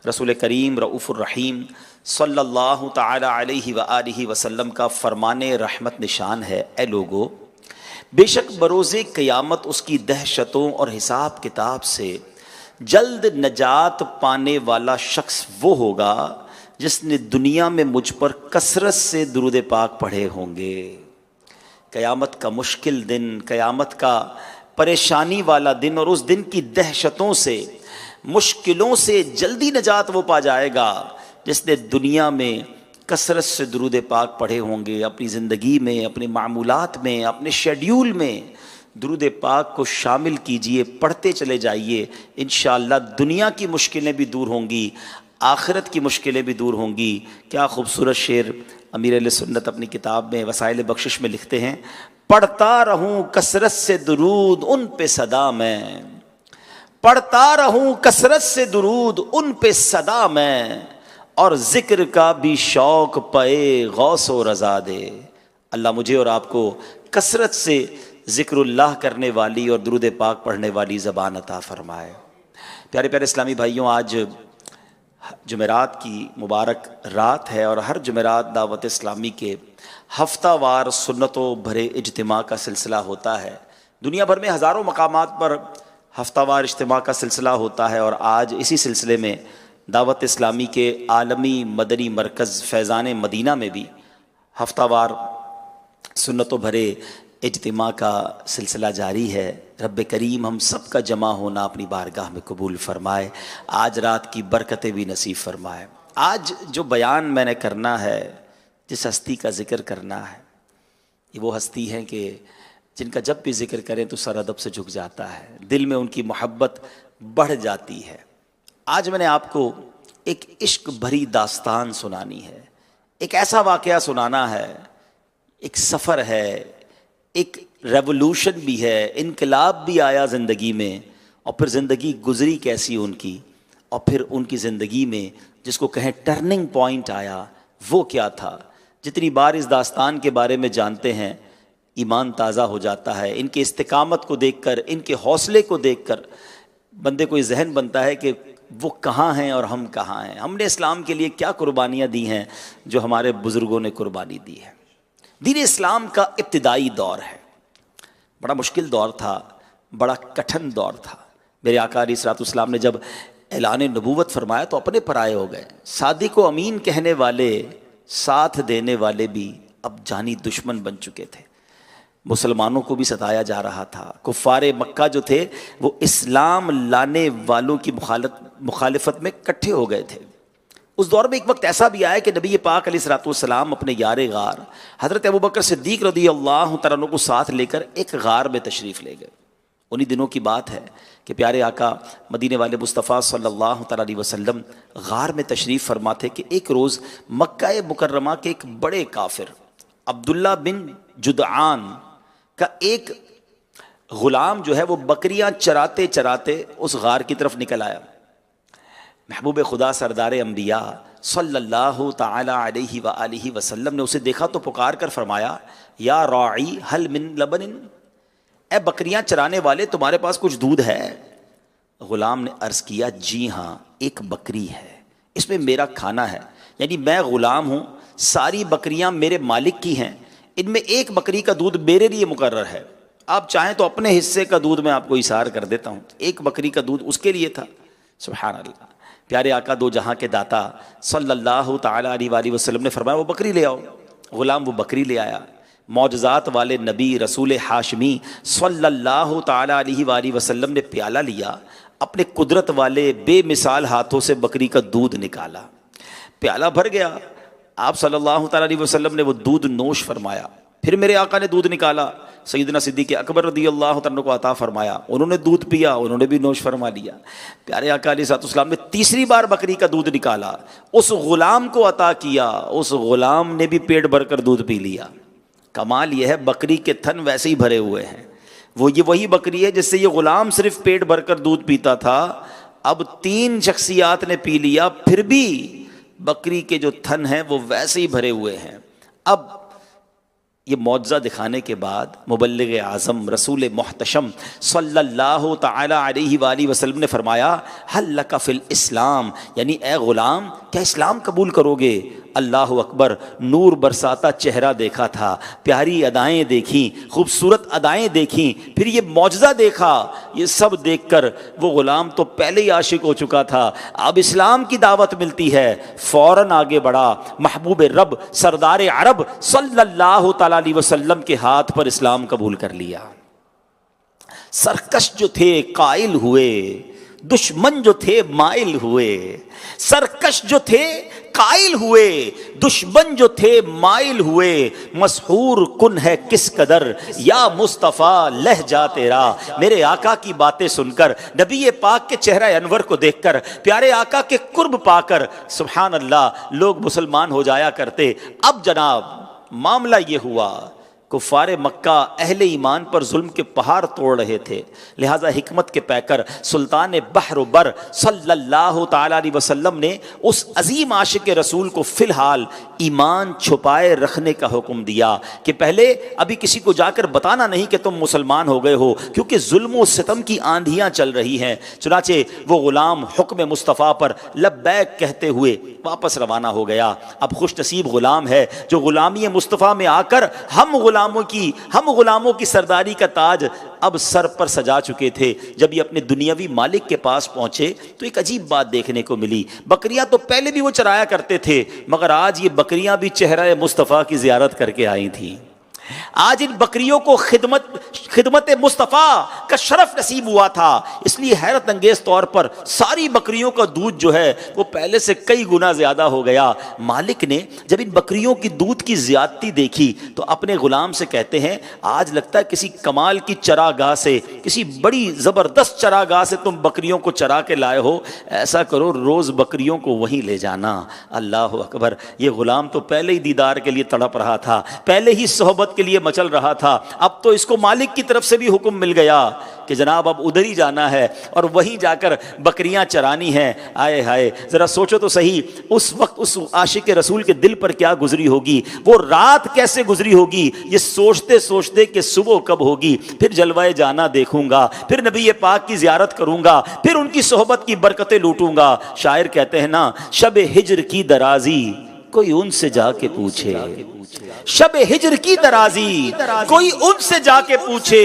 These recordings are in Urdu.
رسول کریم رؤوف الرحیم صلی اللہ تعالی علیہ وآلہ وسلم کا فرمان رحمت نشان ہے، اے لوگو، بے شک بروز قیامت اس کی دہشتوں اور حساب کتاب سے جلد نجات پانے والا شخص وہ ہوگا جس نے دنیا میں مجھ پر کثرت سے درود پاک پڑھے ہوں گے۔ قیامت کا مشکل دن، قیامت کا پریشانی والا دن اور اس دن کی دہشتوں سے، مشکلوں سے جلدی نجات وہ پا جائے گا جس نے دنیا میں کثرت سے درود پاک پڑھے ہوں گے۔ اپنی زندگی میں، اپنے معمولات میں، اپنے شیڈیول میں درود پاک کو شامل کیجئے، پڑھتے چلے جائیے، انشاءاللہ دنیا کی مشکلیں بھی دور ہوں گی، آخرت کی مشکلیں بھی دور ہوں گی۔ کیا خوبصورت شعر امیر اہل سنت اپنی کتاب میں وسائل بخشش میں لکھتے ہیں، پڑھتا رہوں کثرت سے درود ان پہ صدا میں، پڑھتا رہوں کثرت سے درود ان پہ صدا میں، اور ذکر کا بھی شوق پائے غوث و رضا دے۔ اللہ مجھے اور آپ کو کثرت سے ذکر اللہ کرنے والی اور درود پاک پڑھنے والی زبان عطا فرمائے۔ پیارے پیارے اسلامی بھائیوں، آج جمعرات کی مبارک رات ہے اور ہر جمعرات دعوت اسلامی کے ہفتہ وار سنتوں بھرے اجتماع کا سلسلہ ہوتا ہے۔ دنیا بھر میں ہزاروں مقامات پر ہفتہ وار اجتماع کا سلسلہ ہوتا ہے، اور آج اسی سلسلے میں دعوت اسلامی کے عالمی مدنی مرکز فیضان مدینہ میں بھی ہفتہ وار سنتوں بھرے اجتماع کا سلسلہ جاری ہے۔ رب کریم ہم سب کا جمع ہونا اپنی بارگاہ میں قبول فرمائے، آج رات کی برکتیں بھی نصیب فرمائے۔ آج جو بیان میں نے کرنا ہے، جس ہستی کا ذکر کرنا ہے، یہ وہ ہستی ہیں کہ جن کا جب بھی ذکر کریں تو سر ادب سے جھک جاتا ہے، دل میں ان کی محبت بڑھ جاتی ہے۔ آج میں نے آپ کو ایک عشق بھری داستان سنانی ہے، ایک ایسا واقعہ سنانا ہے، ایک سفر ہے، ایک ریولوشن بھی ہے، انقلاب بھی آیا زندگی میں، اور پھر زندگی گزری کیسی ان کی، اور پھر ان کی زندگی میں جس کو کہیں ٹرننگ پوائنٹ آیا وہ کیا تھا۔ جتنی بار اس داستان کے بارے میں جانتے ہیں ایمان تازہ ہو جاتا ہے۔ ان کے استقامت کو دیکھ کر، ان کے حوصلے کو دیکھ کر بندے کو یہ ذہن بنتا ہے کہ وہ کہاں ہیں اور ہم کہاں ہیں، ہم نے اسلام کے لیے کیا قربانیاں دی ہیں جو ہمارے بزرگوں نے قربانی دی ہے۔ دین اسلام کا ابتدائی دور ہے، بڑا مشکل دور تھا، بڑا کٹھن دور تھا۔ میرے آقا علیہ الصلوۃ والسلام نے جب اعلان نبوت فرمایا تو اپنے پرائے ہو گئے، صادق و امین کہنے والے، ساتھ دینے والے بھی اب جانی دشمن بن چکے تھے۔ مسلمانوں کو بھی ستایا جا رہا تھا، کفار مکہ جو تھے وہ اسلام لانے والوں کی مخالفت میں اکٹھے ہو گئے تھے۔ اس دور میں ایک وقت ایسا بھی آیا کہ نبی پاک علیہ الصلوۃ والسلام اپنے یار غار حضرت ابوبکر صدیق رضی اللہ تعالیٰ عنہ کو ساتھ لے کر ایک غار میں تشریف لے گئے۔ انہی دنوں کی بات ہے کہ پیارے آقا مدینے والے مصطفیٰ صلی اللہ تعالیٰ علیہ وسلم غار میں تشریف فرما تھے کہ ایک روز مکہ مکرمہ کے ایک بڑے کافر عبداللہ بن جدعان کا ایک غلام جو ہے وہ بکریاں چراتے چراتے اس غار کی طرف نکل آیا۔ محبوب خدا سردار انبیاء صلی اللہ تعالی علیہ وآلہ وسلم نے اسے دیکھا تو پکار کر فرمایا، یا راعی حل من لبن، اے بکریاں چرانے والے تمہارے پاس کچھ دودھ ہے؟ غلام نے عرض کیا، جی ہاں ایک بکری ہے، اس میں میرا کھانا ہے، یعنی میں غلام ہوں، ساری بکریاں میرے مالک کی ہیں، ان میں ایک بکری کا دودھ میرے لیے مقرر ہے، آپ چاہیں تو اپنے حصے کا دودھ میں آپ کو ایثار کر دیتا ہوں۔ ایک بکری کا دودھ اس کے لیے تھا۔ سبحان اللہ۔ پیارے آقا دو جہاں کے داتا صلی اللہ تعالیٰ علیہ وآلہ وسلم نے فرمایا وہ بکری لے آؤ۔ غلام وہ بکری لے آیا۔ معجزات والے نبی رسول ہاشمی صلی اللہ تعالیٰ علیہ وآلہ وسلم نے پیالہ لیا، اپنے قدرت والے بے مثال ہاتھوں سے بکری کا دودھ نکالا، پیالہ بھر گیا۔ آپ صلی اللہ تعالیٰ علیہ وسلم نے وہ دودھ نوش فرمایا۔ پھر میرے آقا نے دودھ نکالا، سیدنا صدیق اکبر رضی اللہ تعالیٰ کو عطا فرمایا، انہوں نے دودھ پیا، انہوں نے بھی نوش فرما لیا۔ پیارے آقا علیہ السلام نے تیسری بار بکری کا دودھ نکالا، اس غلام کو عطا کیا، اس غلام نے بھی پیٹ بھر کر دودھ پی لیا۔ کمال یہ ہے بکری کے تھن ویسے ہی بھرے ہوئے ہیں، وہ یہ وہی بکری ہے جس سے یہ غلام صرف پیٹ بھر کر دودھ پیتا تھا، اب تین شخصیات نے پی لیا، پھر بھی بکری کے جو تھن ہیں وہ ویسے ہی بھرے ہوئے ہیں۔ اب یہ معجزہ دکھانے کے بعد مبلغ اعظم رسول محتشم صلی اللہ تعالی علیہ وآلہ وسلم نے فرمایا حل لک فی الاسلام، یعنی اے غلام کیا اسلام قبول کرو گے؟ اللہ اکبر، نور برساتا چہرہ دیکھا تھا، پیاری ادائیں دیکھیں، خوبصورت ادائیں دیکھیں، پھر یہ معجزہ دیکھا۔ یہ سب دیکھ کر وہ غلام تو پہلے ہی عاشق ہو چکا تھا، اب اسلام کی دعوت ملتی ہے، فوراً آگے بڑھا، محبوب رب سردار عرب صلی اللہ تعالی علیہ وسلم کے ہاتھ پر اسلام قبول کر لیا۔ سرکش جو تھے قائل ہوئے، دشمن جو تھے مائل ہوئے، سرکش جو تھے قائل ہوئے، دشمن جو تھے مائل ہوئے، مسحور کن ہے کس قدر یا مصطفیٰ لہجہ تیرا۔ میرے آقا کی باتیں سن کر، نبی پاک کے چہرہ انور کو دیکھ کر، پیارے آقا کے قرب پا کر سبحان اللہ لوگ مسلمان ہو جایا کرتے۔ اب جناب معاملہ یہ ہوا، کفار مکہ اہل ایمان پر ظلم کے پہاڑ توڑ رہے تھے، لہذا حکمت کے پیکر سلطان بحر و بر صلی اللہ تعالی علیہ وسلم نے اس عظیم عاشق رسول کو فی الحال ایمان چھپائے رکھنے کا حکم دیا کہ پہلے ابھی کسی کو جا کر بتانا نہیں کہ تم مسلمان ہو گئے ہو، کیونکہ ظلم و ستم کی آندھیاں چل رہی ہیں۔ چنانچہ وہ غلام حکم مصطفیٰ پر لبیک کہتے ہوئے واپس روانہ ہو گیا۔ اب خوش نصیب غلام ہے جو غلامی مصطفیٰ میں آ کر ہم غلاموں کی سرداری کا تاج اب سر پر سجا چکے تھے۔ جب یہ اپنے دنیاوی مالک کے پاس پہنچے تو ایک عجیب بات دیکھنے کو ملی۔ بکریاں تو پہلے بھی وہ چرایا کرتے تھے، مگر آج یہ بکریاں بھی چہرہ مصطفیٰ کی زیارت کر کے آئی تھیں۔ آج ان بکریوں کو خدمت مصطفیٰ کا شرف نصیب ہوا تھا، اس لیے حیرت انگیز طور پر ساری بکریوں کا دودھ جو ہے وہ پہلے سے کئی گنا زیادہ ہو گیا۔ مالک نے جب ان بکریوں کی دودھ کی زیادتی دیکھی تو اپنے غلام سے کہتے ہیں آج لگتا ہے کسی کمال کی چراگاہ سے، کسی بڑی زبردست چراگاہ سے تم بکریوں کو چرا کے لائے ہو، ایسا کرو روز بکریوں کو وہیں لے جانا۔ اللہ اکبر، یہ غلام تو پہلے ہی دیدار کے لیے تڑپ رہا تھا، پہلے ہی صحبت کے لیے مچل رہا تھا، اب تو اس کو مالک کی طرف سے بھی حکم مل گیا کہ جناب اب ادھر ہی جانا ہے اور وہیں جا کر بکریاں چرانی ہیں۔ آئے ہائے، ذرا سوچو تو صحیح اس وقت اس عاشق رسول کے دل پر کیا گزری ہوگی، وہ رات کیسے گزری ہوگی، یہ سوچتے سوچتے کہ صبح کب ہوگی، پھر جلوہ جانا دیکھوں گا، پھر نبی پاک کی زیارت کروں گا، پھر ان کی صحبت کی برکتیں لوٹوں گا۔ شاعر کہتے ہیں نا، شب ہجر کی درازی کوئی ان سے جا کے پوچھے، شب ہجر کی درازی کوئی ان سے جا کے پوچھے،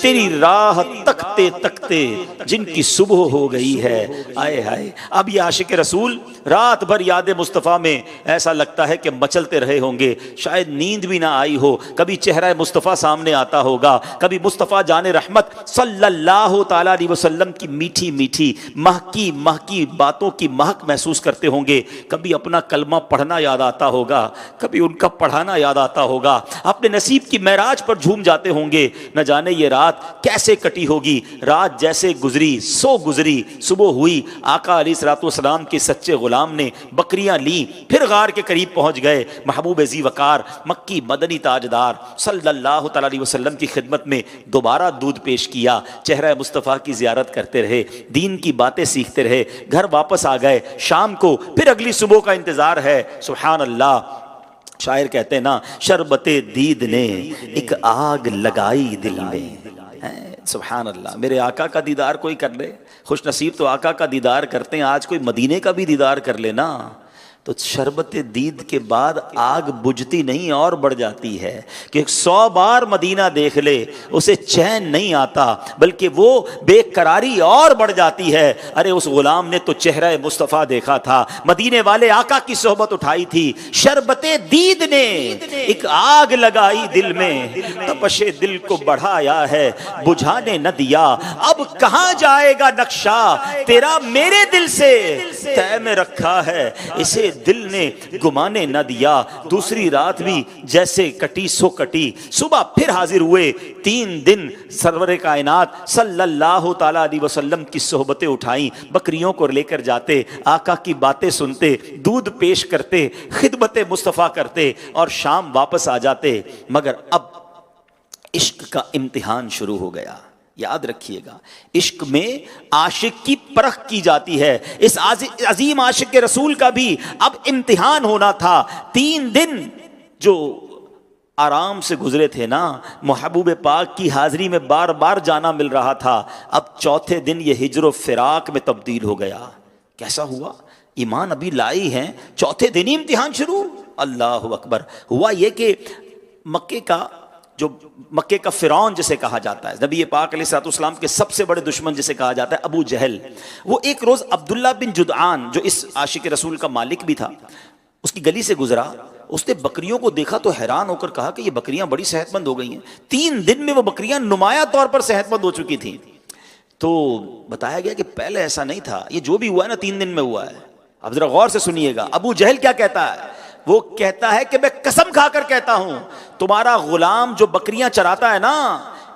تیری راہ تکتے تکتے جن کی صبح ہو گئی ہے۔ آئے ہائے، اب یہ عاشق رسول رات بھر یاد مصطفیٰ میں ایسا لگتا ہے کہ مچلتے رہے ہوں گے، شاید نیند بھی نہ آئی ہو، کبھی چہرہ مصطفیٰ سامنے آتا ہوگا، کبھی مصطفیٰ جان رحمت صلی اللہ تعالی علیہ وسلم کی میٹھی میٹھی مہکی باتوں کی مہک محسوس کرتے ہوں گے، کبھی اپنا کلمہ پڑھنا یاد آتا ہوگا، کبھی ان کا پڑھانا یاد آتا ہوگا، اپنے نصیب کی معراج پر جھوم جاتے ہوں گے۔ نہ جانے یہ رات کیسے کٹی ہوگی، رات جیسے گزری سو گزری، صبح ہوئی، آقا علیہ الصلوۃ والسلام کے سچے غلام نے بکریاں لیں، پھر غار کے قریب پہنچ گئے، محبوب ذی وقار مکی مدنی تاجدار صلی اللہ تعالی علیہ وسلم کی خدمت میں دوبارہ دودھ پیش کیا، چہرہ مصطفیٰ کی زیارت کرتے رہے، دین کی باتیں سیکھتے رہے، گھر واپس آ گئے۔ شام کو پھر اگلی صبح کا انتظار ہے۔ سبحان اللہ، شاعر کہتے ہیں نا، شربت دید نے ایک آگ لگائی دل میں۔ سبحان اللہ، میرے آقا کا دیدار کوئی کر لے، خوش نصیب تو آقا کا دیدار کرتے ہیں، آج کوئی مدینے کا بھی دیدار کر لینا تو شربت دید کے بعد آگ بجھتی نہیں اور بڑھ جاتی ہے کہ 100 بار مدینہ دیکھ لے اسے چین نہیں آتا، بلکہ وہ بے قراری اور بڑھ جاتی ہے۔ ارے اس غلام نے تو چہرہ مصطفیٰ دیکھا تھا، مدینے والے آقا کی صحبت اٹھائی تھی، شربت دید نے ایک آگ لگائی دل میں، تپش دل کو بڑھایا ہے بجھانے نہ دیا، اب کہاں جائے گا نقشہ تیرا میرے دل سے طے میں رکھا ہے، اسے دل نے گمانے نہ دیا۔ دوسری رات بھی جیسے کٹی سو کٹی، صبح پھر حاضر ہوئے، 3 دن سرور کائنات صلی اللہ تعالی علیہ وسلم کی صحبتیں اٹھائیں، بکریوں کو لے کر جاتے، آقا کی باتیں سنتے، دودھ پیش کرتے، خدمت مصطفیٰ کرتے اور شام واپس آ جاتے۔ مگر اب عشق کا امتحان شروع ہو گیا۔ یاد رکھیے گا، عشق میں عاشق کی پرکھ کی جاتی ہے، اس عظیم عاشق رسول کا بھی اب امتحان ہونا تھا۔ 3 دن جو آرام سے گزرے تھے نا، محبوب پاک کی حاضری میں بار بار جانا مل رہا تھا، اب چوتھے دن یہ ہجر و فراق میں تبدیل ہو گیا۔ کیسا ہوا؟ ایمان ابھی لائی ہیں، چوتھے دن ہی امتحان شروع۔ اللہ اکبر۔ ہوا یہ کہ مکے کا فرعون جسے کہا جاتا ہے، نبی پاک علیہ الصلوۃ والسلام کے سب سے بڑے دشمن جسے کہا جاتا ہے، ابو جہل، وہ ایک روز عبداللہ بن جدعان جو اس عاشق رسول کا مالک بھی تھا، اس کی گلی سے گزرا، اس نے بکریوں کو دیکھا تو حیران ہو کر کہا کہ یہ بکریاں بڑی صحت مند ہو گئی ہیں۔ 3 دن میں وہ بکریاں نمایاں طور پر صحت مند ہو چکی تھیں۔ تو بتایا گیا کہ پہلے ایسا نہیں تھا، یہ جو بھی ہوا ہے نا 3 دن میں ہوا ہے۔ اب ذرا غور سے سنیے گا ابو جہل کیا کہتا ہے۔ وہ کہتا ہے کہ میں قسم کھا کر کہتا ہوں، تمہارا غلام جو بکریاں چراتا ہے نا،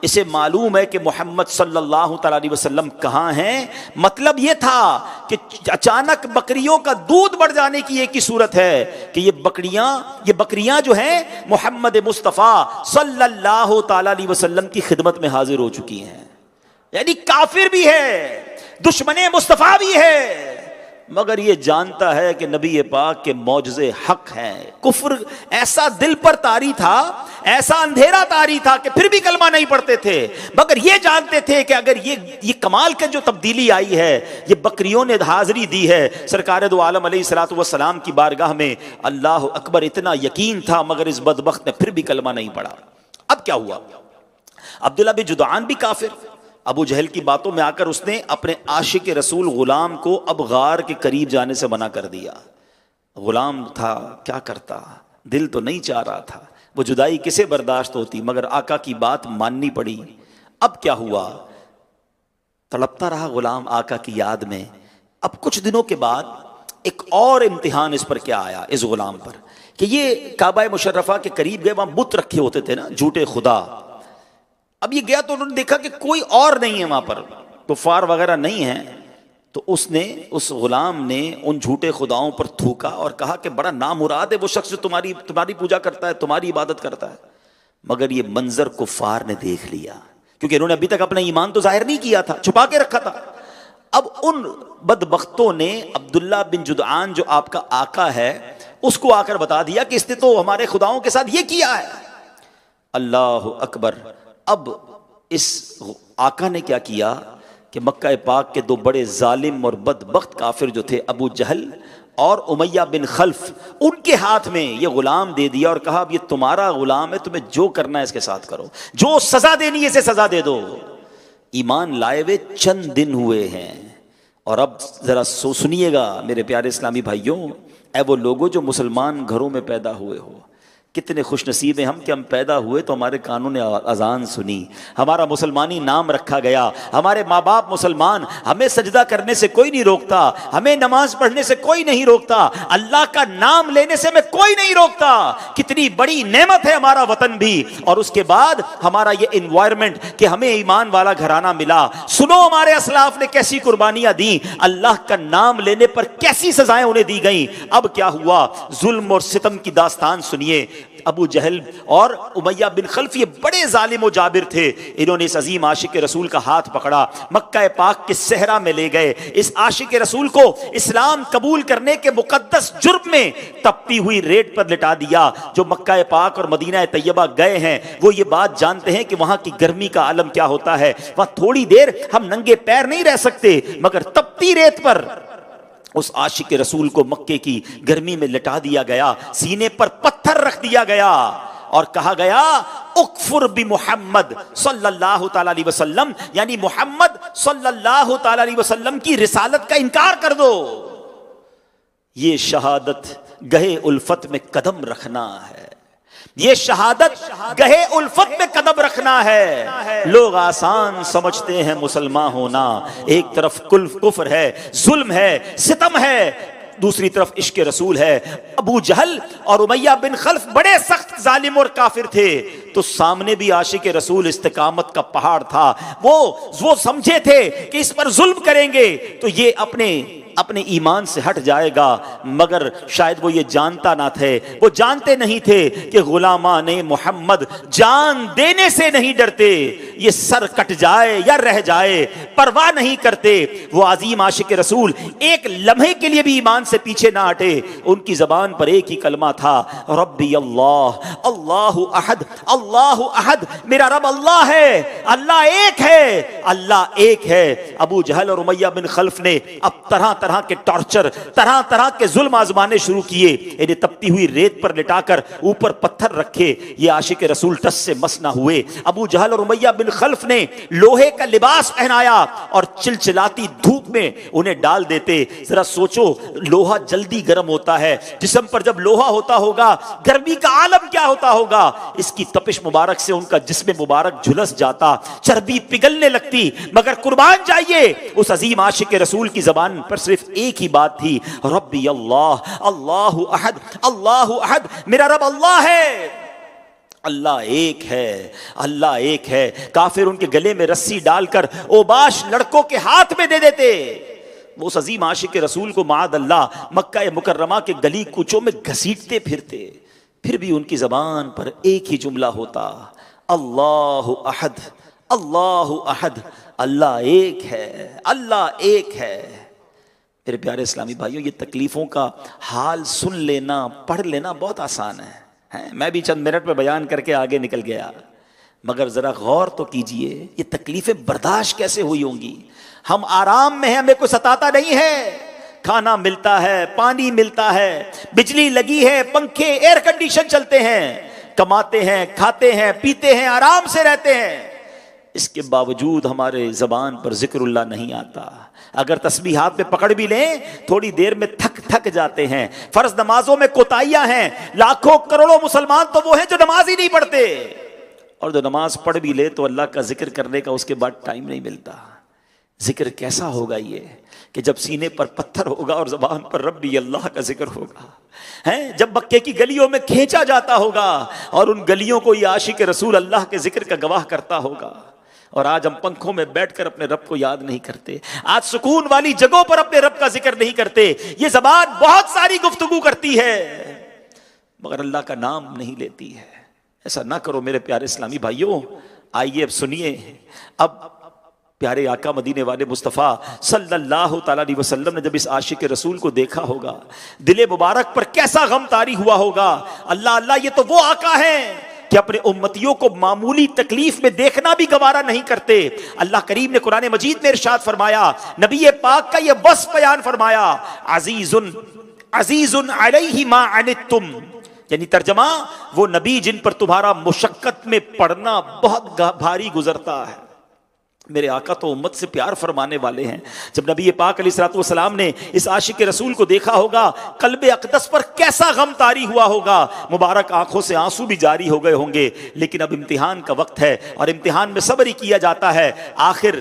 اسے معلوم ہے کہ محمد صلی اللہ تعالی علیہ وسلم کہاں ہیں۔ مطلب یہ تھا کہ اچانک بکریوں کا دودھ بڑھ جانے کی ایک ہی صورت ہے کہ یہ بکریاں جو ہیں محمد مصطفیٰ صلی اللہ تعالی علیہ وسلم کی خدمت میں حاضر ہو چکی ہیں۔ یعنی کافر بھی ہے، دشمن مصطفیٰ بھی ہے، مگر یہ جانتا ہے کہ نبی پاک کے معجزے حق ہیں۔ کفر ایسا دل پر طاری تھا، ایسا اندھیرا طاری تھا کہ پھر بھی کلمہ نہیں پڑھتے تھے، مگر یہ جانتے تھے کہ اگر یہ کمال کا جو تبدیلی آئی ہے، یہ بکریوں نے حاضری دی ہے سرکار دو عالم علیہ الصلوۃ والسلام کی بارگاہ میں، اللہ اکبر، اتنا یقین تھا، مگر اس بدبخت نے پھر بھی کلمہ نہیں پڑھا۔ اب کیا ہوا؟ عبداللہ بن جدعان بھی کافر، ابو جہل کی باتوں میں آ کر اس نے اپنے عاشق رسول غلام کو اب غار کے قریب جانے سے منع کر دیا۔ غلام تھا، کیا کرتا، دل تو نہیں چاہ رہا تھا، وہ جدائی کسے برداشت ہوتی، مگر آقا کی بات ماننی پڑی۔ اب کیا ہوا؟ تڑپتا رہا غلام آقا کی یاد میں۔ اب کچھ دنوں کے بعد ایک اور امتحان اس پر کیا آیا، اس غلام پر، کہ یہ کعبہ مشرفہ کے قریب گئے، وہاں بت رکھے ہوتے تھے نا، جھوٹے خدا۔ اب یہ گیا تو انہوں نے دیکھا کہ کوئی اور نہیں ہے وہاں پر، کفار وغیرہ نہیں ہیں، تو اس غلام نے ان جھوٹے خداؤں پر تھوکا اور کہا کہ بڑا نامراد ہے وہ شخص جو تمہاری پوجا کرتا ہے، تمہاری عبادت کرتا ہے۔ مگر یہ منظر کفار نے دیکھ لیا، کیونکہ انہوں نے ابھی تک اپنا ایمان تو ظاہر نہیں کیا تھا، چھپا کے رکھا تھا۔ اب ان بدبختوں نے عبداللہ بن جدعان جو آپ کا آقا ہے اس کو آ کر بتا دیا کہ اس نے تو ہمارے خداؤں کے ساتھ یہ کیا ہے۔ اللہ اکبر۔ اب اس آقا نے کیا کیا کہ مکہ پاک کے 2 بڑے ظالم اور بدبخت کافر جو تھے، ابو جہل اور امیہ بن خلف، ان کے ہاتھ میں یہ غلام دے دیا اور کہا اب یہ تمہارا غلام ہے، تمہیں جو کرنا ہے اس کے ساتھ کرو، جو سزا دینی ہے اسے سزا دے دو۔ ایمان لائے ہوئے چند دن ہوئے ہیں، اور اب ذرا سنیے گا میرے پیارے اسلامی بھائیوں، اے وہ لوگوں جو مسلمان گھروں میں پیدا ہوئے ہو، کتنے خوش نصیب ہیں ہم کہ ہم پیدا ہوئے تو ہمارے کانوں نے اذان سنی، ہمارا مسلمانی نام رکھا گیا، ہمارے ماں باپ مسلمان، ہمیں سجدہ کرنے سے کوئی نہیں روکتا، ہمیں نماز پڑھنے سے کوئی نہیں روکتا، اللہ کا نام لینے سے ہمیں کوئی نہیں روکتا۔ کتنی بڑی نعمت ہے ہمارا وطن بھی، اور اس کے بعد ہمارا یہ انوائرمنٹ کہ ہمیں ایمان والا گھرانہ ملا۔ سنو ہمارے اسلاف نے کیسی قربانیاں دیں، اللہ کا نام لینے پر کیسی سزائیں انہیں دی گئیں۔ اب کیا ہوا؟ ظلم اور ستم کی داستان سنیے۔ ابو جہل اور امیہ بن خلف یہ بڑے ظالم و جابر تھے، انہوں نے اس عظیم عاشق رسول کا ہاتھ پکڑا، مکہ پاک کے صحرا میں لے گئے، اس عاشق رسول کو اسلام قبول کرنے کے مقدس جرم میں تپتی ہوئی ریت پر لٹا دیا۔ جو مکہ پاک اور مدینہ طیبہ گئے ہیں وہ یہ بات جانتے ہیں کہ وہاں کی گرمی کا عالم کیا ہوتا ہے، وہاں تھوڑی دیر ہم ننگے پیر نہیں رہ سکتے، مگر تپتی ریت پر اس عاشق رسول کو مکے کی گرمی میں لٹا دیا گیا، سینے پر پتھر رکھ دیا گیا اور کہا گیا اکفر بمحمد صلی اللہ تعالی علیہ وسلم، یعنی محمد صلی اللہ تعالی علیہ وسلم کی رسالت کا انکار کر دو۔ یہ شہادت گہے الفت میں قدم رکھنا ہے، یہ شہادت گہے الفت میں قدم رکھنا ہے۔ لوگ آسان سمجھتے ہیں مسلمان ہونا، ایک طرف کفر ہے، ظلم ہے، ستم ہے، دوسری طرف عشق رسول ہے۔ ابو جہل اور امیہ بن خلف بڑے سخت ظالم اور کافر تھے، تو سامنے بھی عاشق رسول استقامت کا پہاڑ تھا، وہ سمجھے تھے کہ اس پر ظلم کریں گے تو یہ اپنے اپنے ایمان سے ہٹ جائے گا، مگر شاید وہ یہ جانتا نہ تھے، وہ جانتے نہیں تھے کہ غلامان محمد جان دینے سے نہیں ڈرتے، یہ سر کٹ جائے یا رہ جائے پرواہ نہیں کرتے۔ وہ عظیم عاشق رسول ایک لمحے کے لیے بھی ایمان سے پیچھے نہ ہٹے، ان کی زبان پر ایک ہی کلمہ تھا، ربی اللہ، اللہ احد، اللہ احد، میرا رب اللہ ہے، اللہ ایک ہے، اللہ ایک ہے۔ ابو جہل اور امیہ بن خلف نے اب طرح طرح کے ٹارچر، طرح طرح کے ظلم آزمانے شروع کیے، انہیں تپتی ہوئی ریت پر لٹا کر اوپر پتھر رکھے، یہ عاشق رسول ٹس سے مس نہ ہوئے۔ ابو جہل اور امیہ بن خلف نے لوہے کا لباس پہنایا اور چلچلاتی دھوپ میں انہیں ڈال دیتے۔ ذرا سوچو، لوہا جلدی گرم ہوتا ہے، جسم پر جب لوہا ہوتا ہوگا گرمی کا عالم کیا ہوتا ہوگا، اس کی تپش مبارک سے ان کا جسم مبارک جھلس جاتا، چربی پگھلنے لگتی، مگر قربان جائیے اس عظیم عاشق رسول کی زبان پر صرف ایک ہی بات تھی، ربی اللہ، اللہ احد، اللہ احد، میرا رب اللہ ہے، اللہ ایک ہے، اللہ ایک ہے۔ کافر ان کے گلے میں رسی ڈال کر اوباش لڑکوں کے ہاتھ میں دے دیتے، وہ اس عظیم عاشق رسول کو معاذ اللہ مکہ مکرمہ کے گلی کوچوں میں گھسیٹتے پھرتے، پھر بھی ان کی زبان پر ایک ہی جملہ ہوتا، اللہ احد، اللہ احد، اللہ ایک ہے، اللہ ایک ہے۔ میرے پیارے اسلامی بھائیوں، یہ تکلیفوں کا حال سن لینا، پڑھ لینا بہت آسان ہے، میں بھی چند منٹ میں بیان کر کے آگے نکل گیا، مگر ذرا غور تو کیجئے یہ تکلیفیں برداشت کیسے ہوئی ہوں گی۔ ہم آرام میں ہیں، ہمیں کوئی ستاتا نہیں ہے، کھانا ملتا ہے، پانی ملتا ہے، بجلی لگی ہے، پنکھے ایئر کنڈیشن چلتے ہیں، کماتے ہیں، کھاتے ہیں، پیتے ہیں، آرام سے رہتے ہیں، اس کے باوجود ہمارے زبان پر ذکر اللہ نہیں آتا۔ اگر تسبیح ہاتھ میں پکڑ بھی لیں تھوڑی دیر میں تھک جاتے ہیں۔ فرض نمازوں میں کوتاہیاں ہیں، لاکھوں کروڑوں مسلمان تو وہ ہیں جو نماز ہی نہیں پڑھتے، اور جو نماز پڑھ بھی لے تو اللہ کا ذکر کرنے کا اس کے بعد ٹائم نہیں ملتا۔ ذکر کیسا ہوگا یہ کہ جب سینے پر پتھر ہوگا اور زبان پر ربی اللہ کا ذکر ہوگا، جب مکے کی گلیوں میں کھینچا جاتا ہوگا اور ان گلیوں کو یہ عاشق رسول اللہ کے ذکر کا گواہ کرتا ہوگا۔ اور آج ہم پنکھوں میں بیٹھ کر اپنے رب کو یاد نہیں کرتے، آج سکون والی جگہوں پر اپنے رب کا ذکر نہیں کرتے، یہ زبان بہت ساری گفتگو کرتی ہے مگر اللہ کا نام نہیں لیتی ہے۔ ایسا نہ کرو میرے پیارے اسلامی بھائیوں۔ آئیے اب سنیے، اب پیارے آقا مدینے والے مصطفیٰ صلی اللہ تعالیٰ علیہ وسلم نے جب اس عاشق رسول کو دیکھا ہوگا، دل مبارک پر کیسا غم طاری ہوا ہوگا۔ اللہ اللہ، یہ تو وہ آقا ہیں کہ اپنے امتیوں کو معمولی تکلیف میں دیکھنا بھی گوارا نہیں کرتے۔ اللہ کریم نے قرآن مجید میں ارشاد فرمایا، نبی پاک کا یہ وصف بیان فرمایا، عزیز عزیز علیہ ما عنتم، یعنی ترجمہ، وہ نبی جن پر تمہارا مشقت میں پڑنا بہت بھاری گزرتا ہے۔ میرے آقا تو امت سے پیار فرمانے والے ہیں۔ جب نبی پاک علیہ الصلوۃ والسلام نے اس عاشق رسول کو دیکھا ہوگا، قلب اقدس پر کیسا غم طاری ہوا ہوگا، مبارک آنکھوں سے آنسو بھی جاری ہو گئے ہوں گے۔ لیکن اب امتحان کا وقت ہے اور امتحان میں صبر ہی کیا جاتا ہے۔ آخر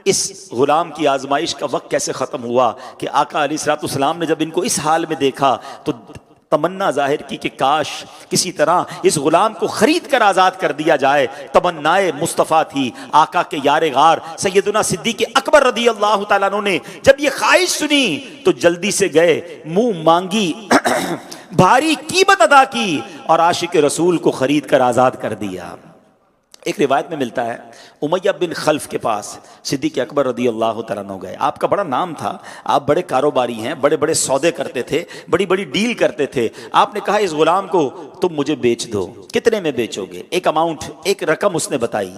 اس غلام کی آزمائش کا وقت کیسے ختم ہوا کہ آقا علیہ الصلوۃ والسلام نے جب ان کو اس حال میں دیکھا تو تمنا ظاہر کی کہ کاش کسی طرح اس غلام کو خرید کر آزاد کر دیا جائے۔ تمنائے مصطفیٰ تھی۔ آقا کے یار غار سیدنا صدیق اکبر رضی اللہ تعالیٰ عنہ نے جب یہ خواہش سنی تو جلدی سے گئے، منہ مانگی بھاری قیمت ادا کی اور عاشق رسول کو خرید کر آزاد کر دیا۔ ایک روایت میں ملتا ہے امیہ بن خلف کے پاس صدیق اکبر رضی اللہ تعالیٰ عنہ گئے۔ آپ کا بڑا نام تھا، آپ بڑے کاروباری ہیں، بڑے بڑے سودے کرتے تھے، بڑی بڑی ڈیل کرتے تھے۔ آپ نے کہا اس غلام کو تم مجھے بیچ دو۔ کتنے میں بیچو گے؟ ایک اماؤنٹ، ایک رقم اس نے بتائی۔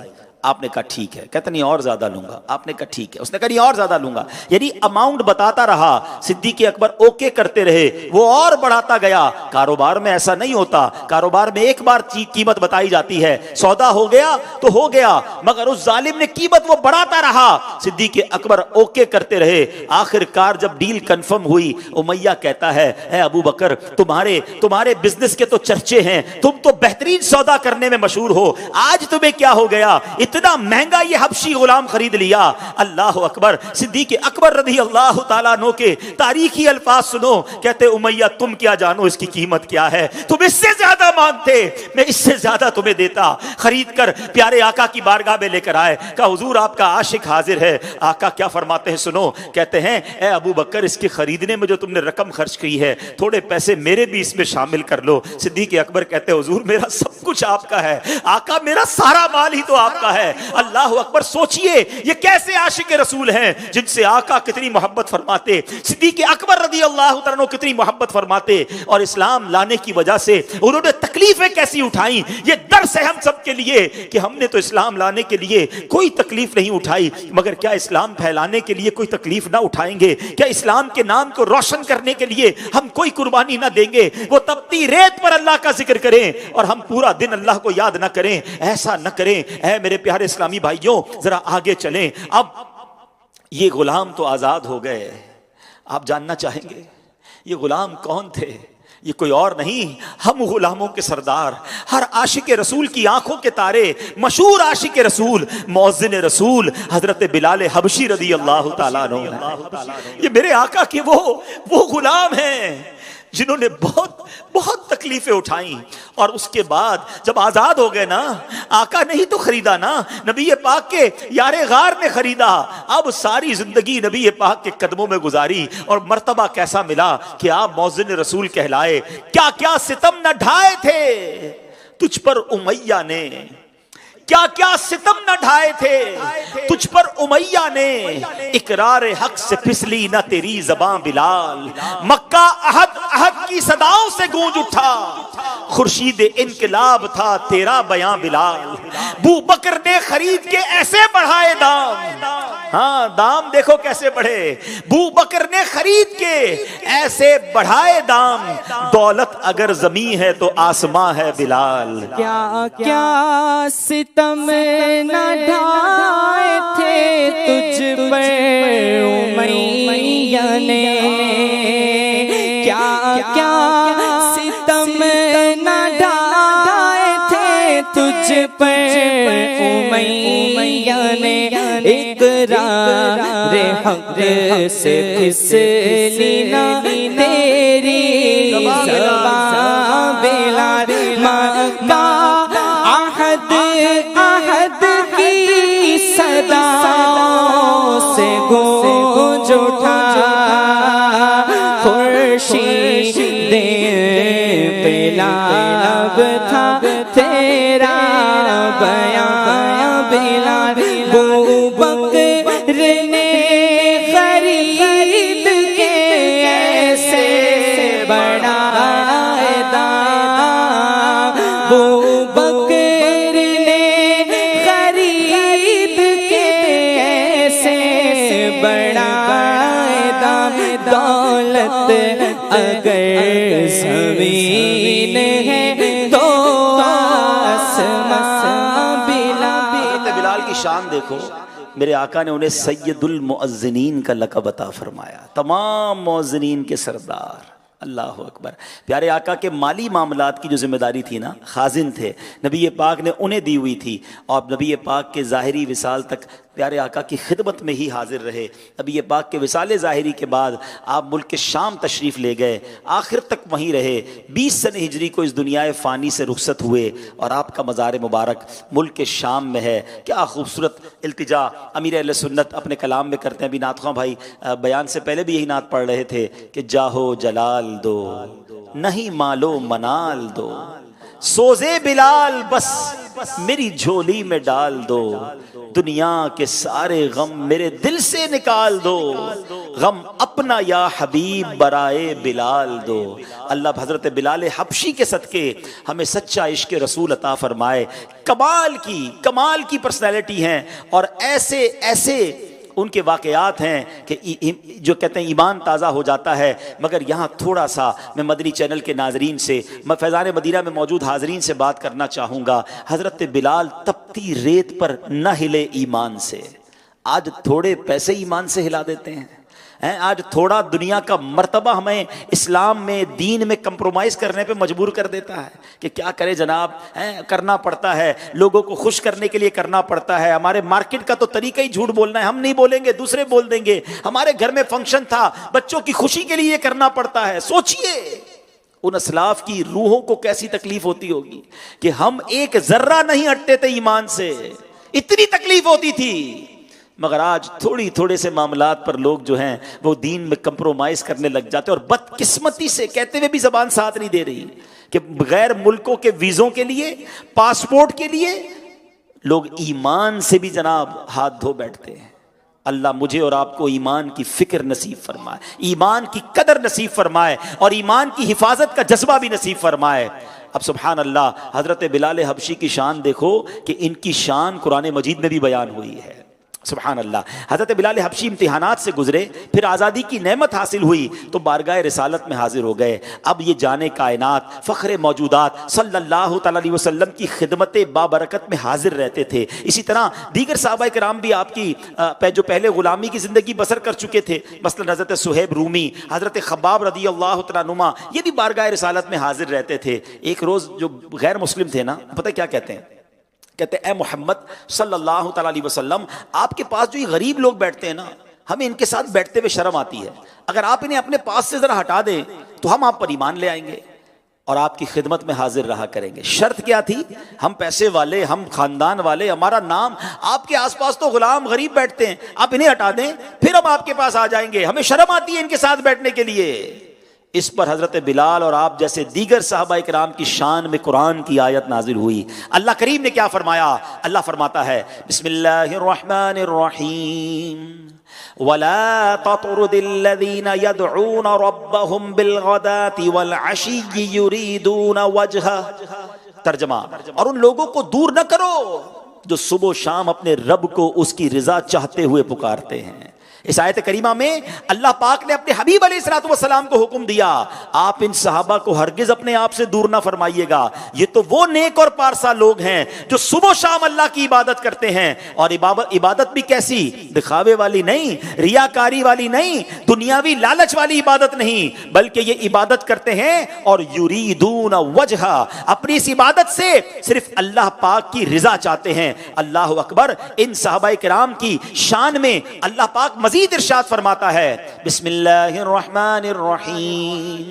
آپ نے کہا ٹھیک ہے، کہتا نہیں اور زیادہ لوں گا۔ آپ نے کہا ٹھیک ہے، اس نے کہا نہیں اور زیادہ لوں گا، یعنی اماؤنٹ بتاتا رہا۔ صدیق اکبر اوکے کرتے رہے، وہ اور بڑھاتا گیا۔ کاروبار میں ایسا نہیں ہوتا، کاروبار میں ایک بار قیمت بتائی جاتی ہے، سودا ہو گیا تو ہو گیا، مگر اس ظالم نے قیمت وہ بڑھاتا رہا۔ صدیق اکبر اوکے کرتے رہے۔ آخر کار جب ڈیل کنفرم ہوئی، امیہ کہتا ہے اے ابو بکر، تمہارے بزنس کے تو چرچے ہیں، تم تو بہترین سودا کرنے میں مشہور ہو، آج تمہیں کیا ہو گیا؟ اتنا مہنگا یہ حبشی غلام خرید لیا. اللہ اکبر. صدیق اکبر رضی اللہ تعالیٰ عنہ کے تاریخی الفاظ سنو. کہتے امیہ تم کیا جانو اس کی قیمت کیا ہے, تم اس سے زیادہ مانگتے, میں اس سے زیادہ تمہیں دیتا. خرید کر پیارے آقا کی بارگاہ میں لے کر آئے. کہا حضور آپ کا عاشق حاضر ہے. آقا کیا فرماتے ہیں سنو. کہتے ہیں اے ابو بکر اس کی خریدنے میں جو تم نے رقم خرچ کی ہے تھوڑے پیسے میرے بھی اس میں شامل کر لو. صدیق اکبر کہتے ہیں حضور میرا سب کچھ آپ کا ہے. آقا میرا سارا مال ہی تو آپ کا ہے. اللہ اکبر. سوچئے یہ کیسے عاشق رسول ہیں جن سے آقا کتنی محبت فرماتے, صدیق اکبر رضی اللہ تعالیٰ عنہ کتنی محبت فرماتے, اور اسلام لانے کی وجہ سے انہوں نے تکلیفیں کیسی اٹھائیں. یہ درس ہے ہم سب کے لیے کہ ہم نے تو اسلام لانے کے لیے کوئی تکلیف نہیں اٹھائی, مگر کیا اسلام پھیلانے کے لیے کوئی تکلیف نہ اٹھائیں گے؟ کیا اسلام کے نام کو روشن کرنے کے لیے ہم کوئی قربانی نہ دیں گے؟ وہ تپتی ریت پر اللہ کا ذکر کریں اور ہم پورا دن اللہ کو یاد نہ کریں. ایسا نہ کریں. اے میرے پیارے اسلامی بھائیوں ذرا آگے چلیں. اب یہ غلام تو آزاد ہو گئے. آپ جاننا چاہیں گے یہ غلام کون تھے؟ یہ کوئی اور نہیں, ہم غلاموں کے سردار, ہر عاشق رسول کی آنکھوں کے تارے, مشہور عاشق رسول, مؤذن رسول حضرت بلال حبشی رضی اللہ تعالیٰ عنہ. یہ میرے آقا کے وہ غلام ہیں جنہوں نے بہت تکلیفیں اٹھائیں, اور اس کے بعد جب آزاد ہو گئے نا, آقا نہیں تو خریدا نا, نبی پاک کے یار غار نے خریدا. اب ساری زندگی نبی پاک کے قدموں میں گزاری, اور مرتبہ کیسا ملا کہ آپ مؤذن رسول کہلائے. کیا کیا ستم نہ ڈھائے تھے تجھ پر امیہ نے, کیا کیا ستم نہ ڈھائے تھے تجھ پر امیہ نے, اقرار حق سے پھسلی نہ تیری زباں بلال, مکہ احد کی صداؤں سے گونج اٹھا, خورشید انقلاب تھا تیرا بیاں بلال. بو بکر نے خرید کے ایسے بڑھائے دام, ہاں دام دیکھو کیسے بڑھے. بو بکر نے خرید کے ایسے بڑھائے دام, دولت اگر زمین ہے تو آسماں ہے بلال. کیا کیا ستم نہ ڈھائے تھے تجھ پر امیہ نے, کیا کیا ستم نہ ڈھائے تھے تجھ پر امیہ نے, اقرار حق سے پھسلی نہ تیری زباں بلال, مکہ احد کی صداؤں سے گونج اٹھا, خورشید انقلاب تھا تیرا بیاں بلال. بو بکر نے خرید کے ایسے بڑھائے دام, بو بکر نے خرید کے ایسے بڑھائے دام, دولت اگر زمین ہے تو آسماں بلال. بلال کی شان دیکھو. میرے آقا نے انہیں سید المؤذنین کا لقب عطا فرمایا, تمام مؤذنین کے سردار. اللہ اکبر. پیارے آقا کے مالی معاملات کی جو ذمہ داری تھی نا, خازن تھے, نبی پاک نے انہیں دی ہوئی تھی, اور نبی پاک کے ظاہری وصال تک پیارے آقا کی خدمت میں ہی حاضر رہے. نبی پاک کے وصال ظاہری کے بعد آپ ملک شام تشریف لے گئے, آخر تک وہیں رہے. 20 سن ہجری کو اس دنیا فانی سے رخصت ہوئے, اور آپ کا مزار مبارک ملک شام میں ہے. کیا خوبصورت التجا امیر اہل سنت اپنے کلام میں کرتے ہیں. ابھی نعت خواں بھائی بیان سے پہلے بھی یہی نعت پڑھ رہے تھے کہ جاہو جلال دو نہیں مالو منال دو, سوزے بلال بس میری جھولی میں ڈال دو, دنیا کے سارے غم میرے دل سے نکال دو, غم اپنا یا حبیب برائے بلال دو. اللہ حضرت بلال حبشی کے صدقے ہمیں سچا عشق رسول عطا فرمائے. کمال کی پرسنالٹی ہیں, اور ایسے ان کے واقعات ہیں کہ جو کہتے ہیں ایمان تازہ ہو جاتا ہے. مگر یہاں تھوڑا سا میں مدنی چینل کے ناظرین سے, میں فیضان مدینہ میں موجود حاضرین سے بات کرنا چاہوں گا. حضرت بلال تپتی ریت پر نہ ہلے ایمان سے. آج تھوڑے پیسے ایمان سے ہلا دیتے ہیں. آج تھوڑا دنیا کا مرتبہ ہمیں اسلام میں دین میں کمپرومائز کرنے پہ مجبور کر دیتا ہے کہ کیا کرے جناب، کرنا پڑتا ہے، لوگوں کو خوش کرنے کے لیے کرنا پڑتا ہے. ہمارے مارکیٹ کا تو طریقہ ہی جھوٹ بولنا ہے، ہم نہیں بولیں گے دوسرے بول دیں گے. ہمارے گھر میں فنکشن تھا، بچوں کی خوشی کے لیے یہ کرنا پڑتا ہے. سوچئے ان اسلاف کی روحوں کو کیسی تکلیف ہوتی ہوگی کہ ہم ایک ذرہ نہیں ہٹتے تھے ایمان سے، اتنی تکلیف ہوتی تھی. مگر آج تھوڑے سے معاملات پر لوگ جو ہیں وہ دین میں کمپرومائز کرنے لگ جاتے ہیں، اور بدقسمتی سے کہتے ہوئے بھی زبان ساتھ نہیں دے رہی کہ غیر ملکوں کے ویزوں کے لیے، پاسپورٹ کے لیے لوگ ایمان سے بھی جناب ہاتھ دھو بیٹھتے ہیں. اللہ مجھے اور آپ کو ایمان کی فکر نصیب فرمائے، ایمان کی قدر نصیب فرمائے، اور ایمان کی حفاظت کا جذبہ بھی نصیب فرمائے. اب سبحان اللہ، حضرت بلال حبشی کی شان دیکھو کہ ان کی شان قرآن مجید میں بھی بیان ہوئی ہے. سبحان اللہ. حضرت بلال حبشی امتحانات سے گزرے، پھر آزادی کی نعمت حاصل ہوئی تو بارگاہ رسالت میں حاضر ہو گئے. اب یہ جانے کائنات، فخر موجودات صلی اللہ تعالی علیہ وسلم کی خدمت بابرکت میں حاضر رہتے تھے. اسی طرح دیگر صحابہ کرام بھی آپ کی جو پہلے غلامی کی زندگی بسر کر چکے تھے، مثلا حضرت صہیب رومی، حضرت خباب رضی اللہ تعالیٰ عنہما، یہ بھی بارگاہ رسالت میں حاضر رہتے تھے. ایک روز جو غیر مسلم تھے نا، پتہ کیا کہتے ہیں؟ کہتے اے محمد صلی اللہ تعالیٰ علیہ وسلم، آپ کے پاس جو یہ غریب لوگ بیٹھتے ہیں نا، ہمیں ان کے ساتھ بیٹھتے ہوئے شرم آتی ہے. اگر آپ انہیں اپنے پاس سے ذرا ہٹا دیں تو ہم آپ پر ایمان لے آئیں گے اور آپ کی خدمت میں حاضر رہا کریں گے. شرط کیا تھی؟ ہم پیسے والے، ہم خاندان والے، ہمارا نام، آپ کے آس پاس تو غلام غریب بیٹھتے ہیں، آپ انہیں ہٹا دیں پھر ہم آپ کے پاس آ جائیں گے، ہمیں شرم آتی ہے ان کے ساتھ بیٹھنے کے لیے. اس پر حضرت بلال اور آپ جیسے دیگر صحابہ کرام کی شان میں قرآن کی آیت نازل ہوئی. اللہ کریم نے کیا فرمایا؟ اللہ فرماتا ہے بسم اللہ الرحمن الرحیم وَلَا تَطْرُدِ الَّذِينَ يَدْعُونَ رَبَّهُمْ بِالْغَدَاةِ وَالْعَشِيِّ يُرِيدُونَ وَجْهَهُ. ترجمہ، اور ان لوگوں کو دور نہ کرو جو صبح و شام اپنے رب کو اس کی رضا چاہتے ہوئے پکارتے ہیں. اس آیت کریمہ میں اللہ پاک نے اپنے حبیب علیہ الصلوۃ والسلام کو حکم دیا، آپ ان صحابہ کو ہرگز اپنے آپ سے دور نہ فرمائیے گا. یہ تو وہ نیک اور پارسا لوگ ہیں جو صبح و شام اللہ کی عبادت کرتے ہیں، اور عبادت بھی کیسی؟ دکھاوے والی نہیں، ریاکاری والی نہیں، دنیاوی لالچ والی عبادت نہیں، بلکہ یہ عبادت کرتے ہیں اور یریدون وجہا، اپنی اس عبادت سے صرف اللہ پاک کی رضا چاہتے ہیں. اللہ اکبر. ان صحابہ کرام کی شان میں اللہ پاک مزید ارشاد فرماتا ہے بسم اللہ الرحمن الرحیم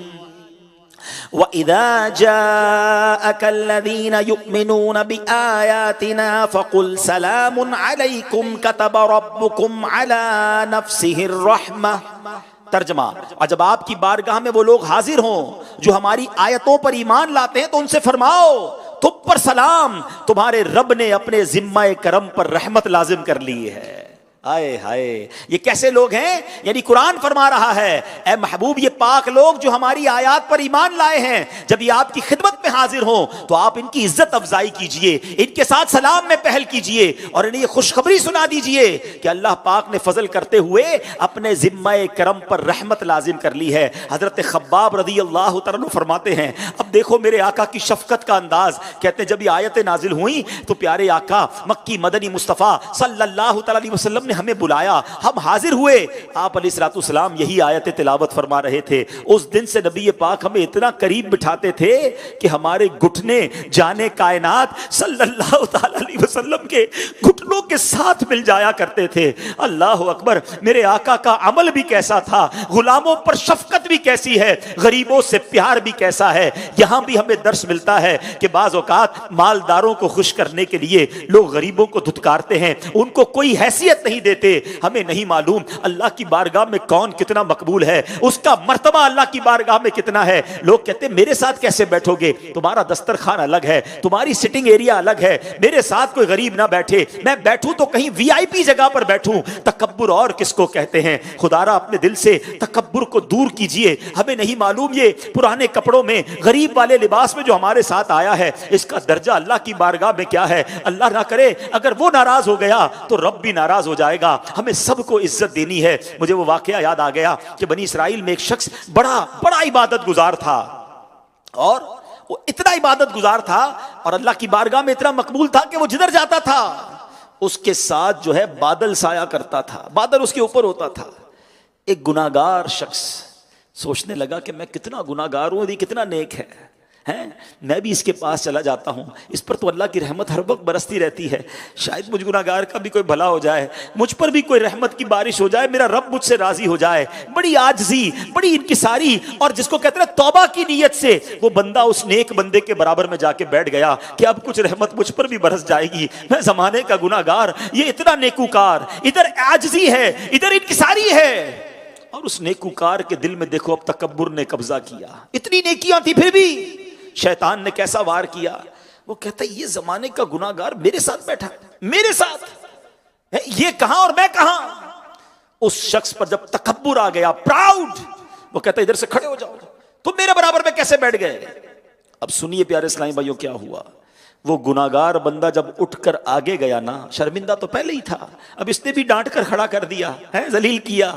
وَإِذَا جَاءَكَ الَّذِينَ يُؤْمِنُونَ بِآيَاتِنَا فَقُلْ سَلَامٌ عَلَيْكُمْ كَتَبَ رَبُّكُمْ عَلَى نَفْسِهِ الرَّحْمَةِ. ترجمہ، اور جب آپ کی بارگاہ میں وہ لوگ حاضر ہوں جو ہماری آیتوں پر ایمان لاتے ہیں تو ان سے فرماؤ تم پر سلام، تمہارے رب نے اپنے ذمہ کرم پر رحمت لازم کر لی ہے. ہائے ہائے، یہ کیسے لوگ ہیں؟ یعنی قرآن فرما رہا ہے اے محبوب، یہ پاک لوگ جو ہماری آیات پر ایمان لائے ہیں، جب یہ آپ کی خدمت میں حاضر ہوں تو آپ ان کی عزت افزائی کیجئے، ان کے ساتھ سلام میں پہل کیجئے، اور انہیں یہ خوشخبری سنا دیجئے کہ اللہ پاک نے فضل کرتے ہوئے اپنے ذمہ کرم پر رحمت لازم کر لی ہے. حضرت خباب رضی اللہ تعالیٰ عنہ فرماتے ہیں، اب دیکھو میرے آقا کی شفقت کا انداز. کہتے ہیں جب یہ آیتیں نازل ہوئیں تو پیارے آقا مکی مدنی مصطفیٰ صلی اللہ تعالیٰ علیہ وسلم نے ہمیں بلایا، ہم حاضر ہوئے. آپ علیہ الصلوۃ والسلام یہی آیت تلاوت فرما رہے تھے. اس دن سے نبی پاک ہمیں اتنا قریب بٹھاتے تھے کہ ہمارے گھٹنے جانے کائنات صلی اللہ تعالی علیہ وسلم کے گھٹنوں کے ساتھ مل جایا کرتے تھے. اللہ اکبر. میرے آقا کا عمل بھی کیسا تھا، غلاموں پر شفقت بھی کیسی ہے، غریبوں سے پیار بھی کیسا ہے. یہاں بھی ہمیں درس ملتا ہے کہ بعض اوقات مالداروں کو خوش کرنے کے لیے لوگ غریبوں کو دھتکارتے ہیں، ان کو کوئی حیثیت نہیں دیتے. ہمیں نہیں معلوم اللہ کی بارگاہ میں کون کتنا مقبول ہے، اس کا مرتبہ اللہ کی بارگاہ میں کتنا ہے. لوگ کہتے ہیں میرے ساتھ کیسے بیٹھو گے، تمہارا دسترخوان الگ ہے، تمہاری سٹنگ ایریا الگ ہے، میرے ساتھ کوئی غریب نہ بیٹھے، میں بیٹھوں تو کہیں وی آئی پی جگہ پر بیٹھوں. تکبر اور کس کو کہتے ہیں؟ خدارا اپنے دل سے تکبر کو دور کیجئے. ہمیں نہیں معلوم یہ پرانے کپڑوں میں غریب والے لباس میں جو ہمارے ساتھ آیا ہے اس کا درجہ اللہ کی بارگاہ میں کیا ہے. اللہ نہ کرے اگر وہ ناراض ہو گیا تو رب بھی ناراض ہو جائے گا. ہمیں سب کو عزت دینی ہے. مجھے وہ واقعہ یاد آ گیا کہ بنی اسرائیل میں ایک شخص بڑا عبادت گزار تھا، اور وہ اتنا عبادت گزار تھا اور اللہ کی بارگاہ میں اتنا مقبول تھا کہ وہ جدھر جاتا تھا اس کے ساتھ جو ہے بادل سایہ کرتا تھا، بادل اس کے اوپر ہوتا تھا. ایک گناہگار شخص سوچنے لگا کہ میں کتنا گناہگار ہوں اور یہ کتنا نیک ہے، میں بھی اس کے پاس چلا جاتا ہوں، اس پر تو اللہ کی رحمت ہر وقت برستی رہتی ہے، شاید مجھ گناہگار کا بھی کوئی بھلا ہو جائے، مجھ پر بھی کوئی رحمت کی بارش ہو جائے، میرا رب مجھ سے راضی ہو جائے۔ بڑی عاجزی، بڑی انکساری، اور جس کو کہتے ہیں توبہ کی نیت سے وہ بندہ اس نیک بندے کے برابر میں جا کے بیٹھ گیا کہ اب کچھ رحمت مجھ پر بھی برس جائے گی، میں زمانے کا گناہگار، یہ اتنا نیکوکار، ادھر عاجزی ہے، ادھر انکساری ہے۔ اور اس نیکوکار کے دل میں دیکھو اب تکبر نے قبضہ کیا، اتنی نیکیاں تھی پھر بھی شیطان نے کیسا وار کیا۔ وہ کہتا ہے یہ زمانے کا گناہگار میرے ساتھ بیٹھا ہے، میرے ساتھ، یہ کہاں اور میں کہاں۔ اس شخص پر جب تکبر آ گیا، پراؤڈ، وہ کہتا ہے ادھر سے کھڑے ہو جاؤ، تم میرے برابر میں کیسے بیٹھ گئے۔ اب سنیے پیارے اسلامی بھائیوں کیا ہوا۔ وہ گناہگار بندہ جب اٹھ کر آگے گیا نا، شرمندہ تو پہلے ہی تھا، اب اس نے بھی ڈانٹ کر کھڑا کر دیا ہے، ذلیل کیا،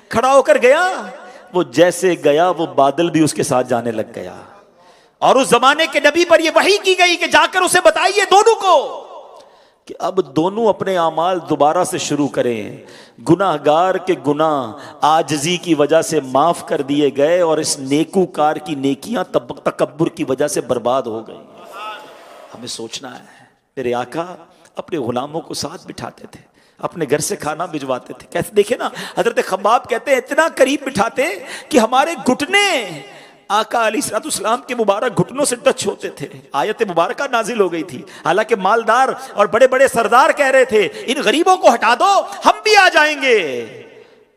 کھڑا ہو کر گیا۔ وہ جیسے گیا وہ بادل بھی اس کے ساتھ جانے لگ گیا، اور اس زمانے کے نبی پر یہ وحی کی گئی کہ جا کر اسے بتائیے دونوں کو کہ اب دونوں اپنے اعمال دوبارہ سے شروع کریں۔ گناہگار کے گناہ عاجزی کی وجہ سے معاف کر دیے گئے، اور اس نیکوکار کی نیکیاں تکبر کی وجہ سے برباد ہو گئی۔ ہمیں سوچنا ہے، میرے آقا اپنے غلاموں کو ساتھ بٹھاتے تھے، اپنے گھر سے کھانا بھجواتے تھے، کیسے دیکھیں نا، حضرت خباب کہتے ہیں اتنا قریب بٹھاتے کہ ہمارے گھٹنے آقا علیہ الصلوۃ والسلام کے مبارک گھٹنوں سے ٹچ ہوتے تھے۔ آیت مبارکہ نازل ہو گئی تھی، حالانکہ مالدار اور بڑے بڑے سردار کہہ رہے تھے ان غریبوں کو ہٹا دو ہم بھی آ جائیں گے،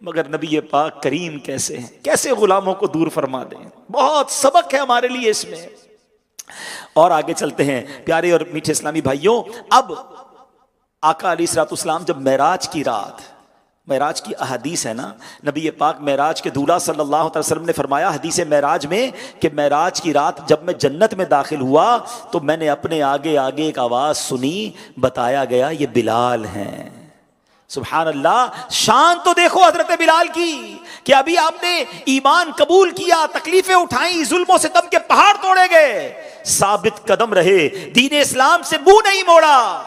مگر نبی پاک کریم کیسے ہیں، کیسے غلاموں کو دور فرما دیں۔ بہت سبق ہے ہمارے لیے اس میں۔ اور آگے چلتے ہیں پیارے اور میٹھے اسلامی بھائیوں۔ اب آقا علیہ الصلوۃ والسلام جب معراج کی رات، معراج کی احادیث ہے نا، نبی پاک معراج کے دولہا صلی اللہ علیہ وسلم نے فرمایا حدیث معراج میں کہ معراج کی رات جب میں جنت میں داخل ہوا تو میں نے اپنے آگے آگے ایک آواز سنی، بتایا گیا یہ بلال ہیں۔ سبحان اللہ، شان تو دیکھو حضرت بلال کی کہ ابھی آپ نے ایمان قبول کیا، تکلیفیں اٹھائیں، ظلم و ستم کے پہاڑ توڑے گئے، ثابت قدم رہے، دین اسلام سے منہ نہیں موڑا۔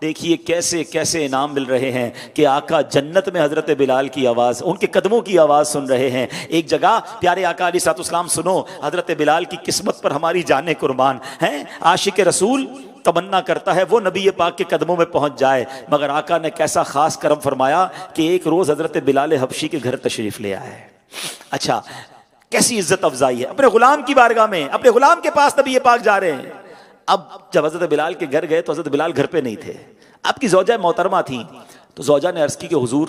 دیکھیے کیسے کیسے انعام مل رہے ہیں کہ آقا جنت میں حضرت بلال کی آواز، ان کے قدموں کی آواز سن رہے ہیں۔ ایک جگہ پیارے آقا علیہ الصلوۃ والسلام سنو، حضرت بلال کی قسمت پر ہماری جانیں قربان ہیں۔ عاشق رسول تمنا کرتا ہے وہ نبی پاک کے قدموں میں پہنچ جائے، مگر آقا نے کیسا خاص کرم فرمایا کہ ایک روز حضرت بلال حبشی کے گھر تشریف لے آئے۔ اچھا، کیسی عزت افزائی ہے، اپنے غلام کی بارگاہ میں، اپنے غلام کے پاس نبی پاک جا رہے ہیں۔ اب جب حضرت بلال کے گھر گئے تو حضرت بلال گھر پہ نہیں تھے، آپ کی زوجہ محترمہ تھیں، تو زوجہ نے عرض کی کہ حضور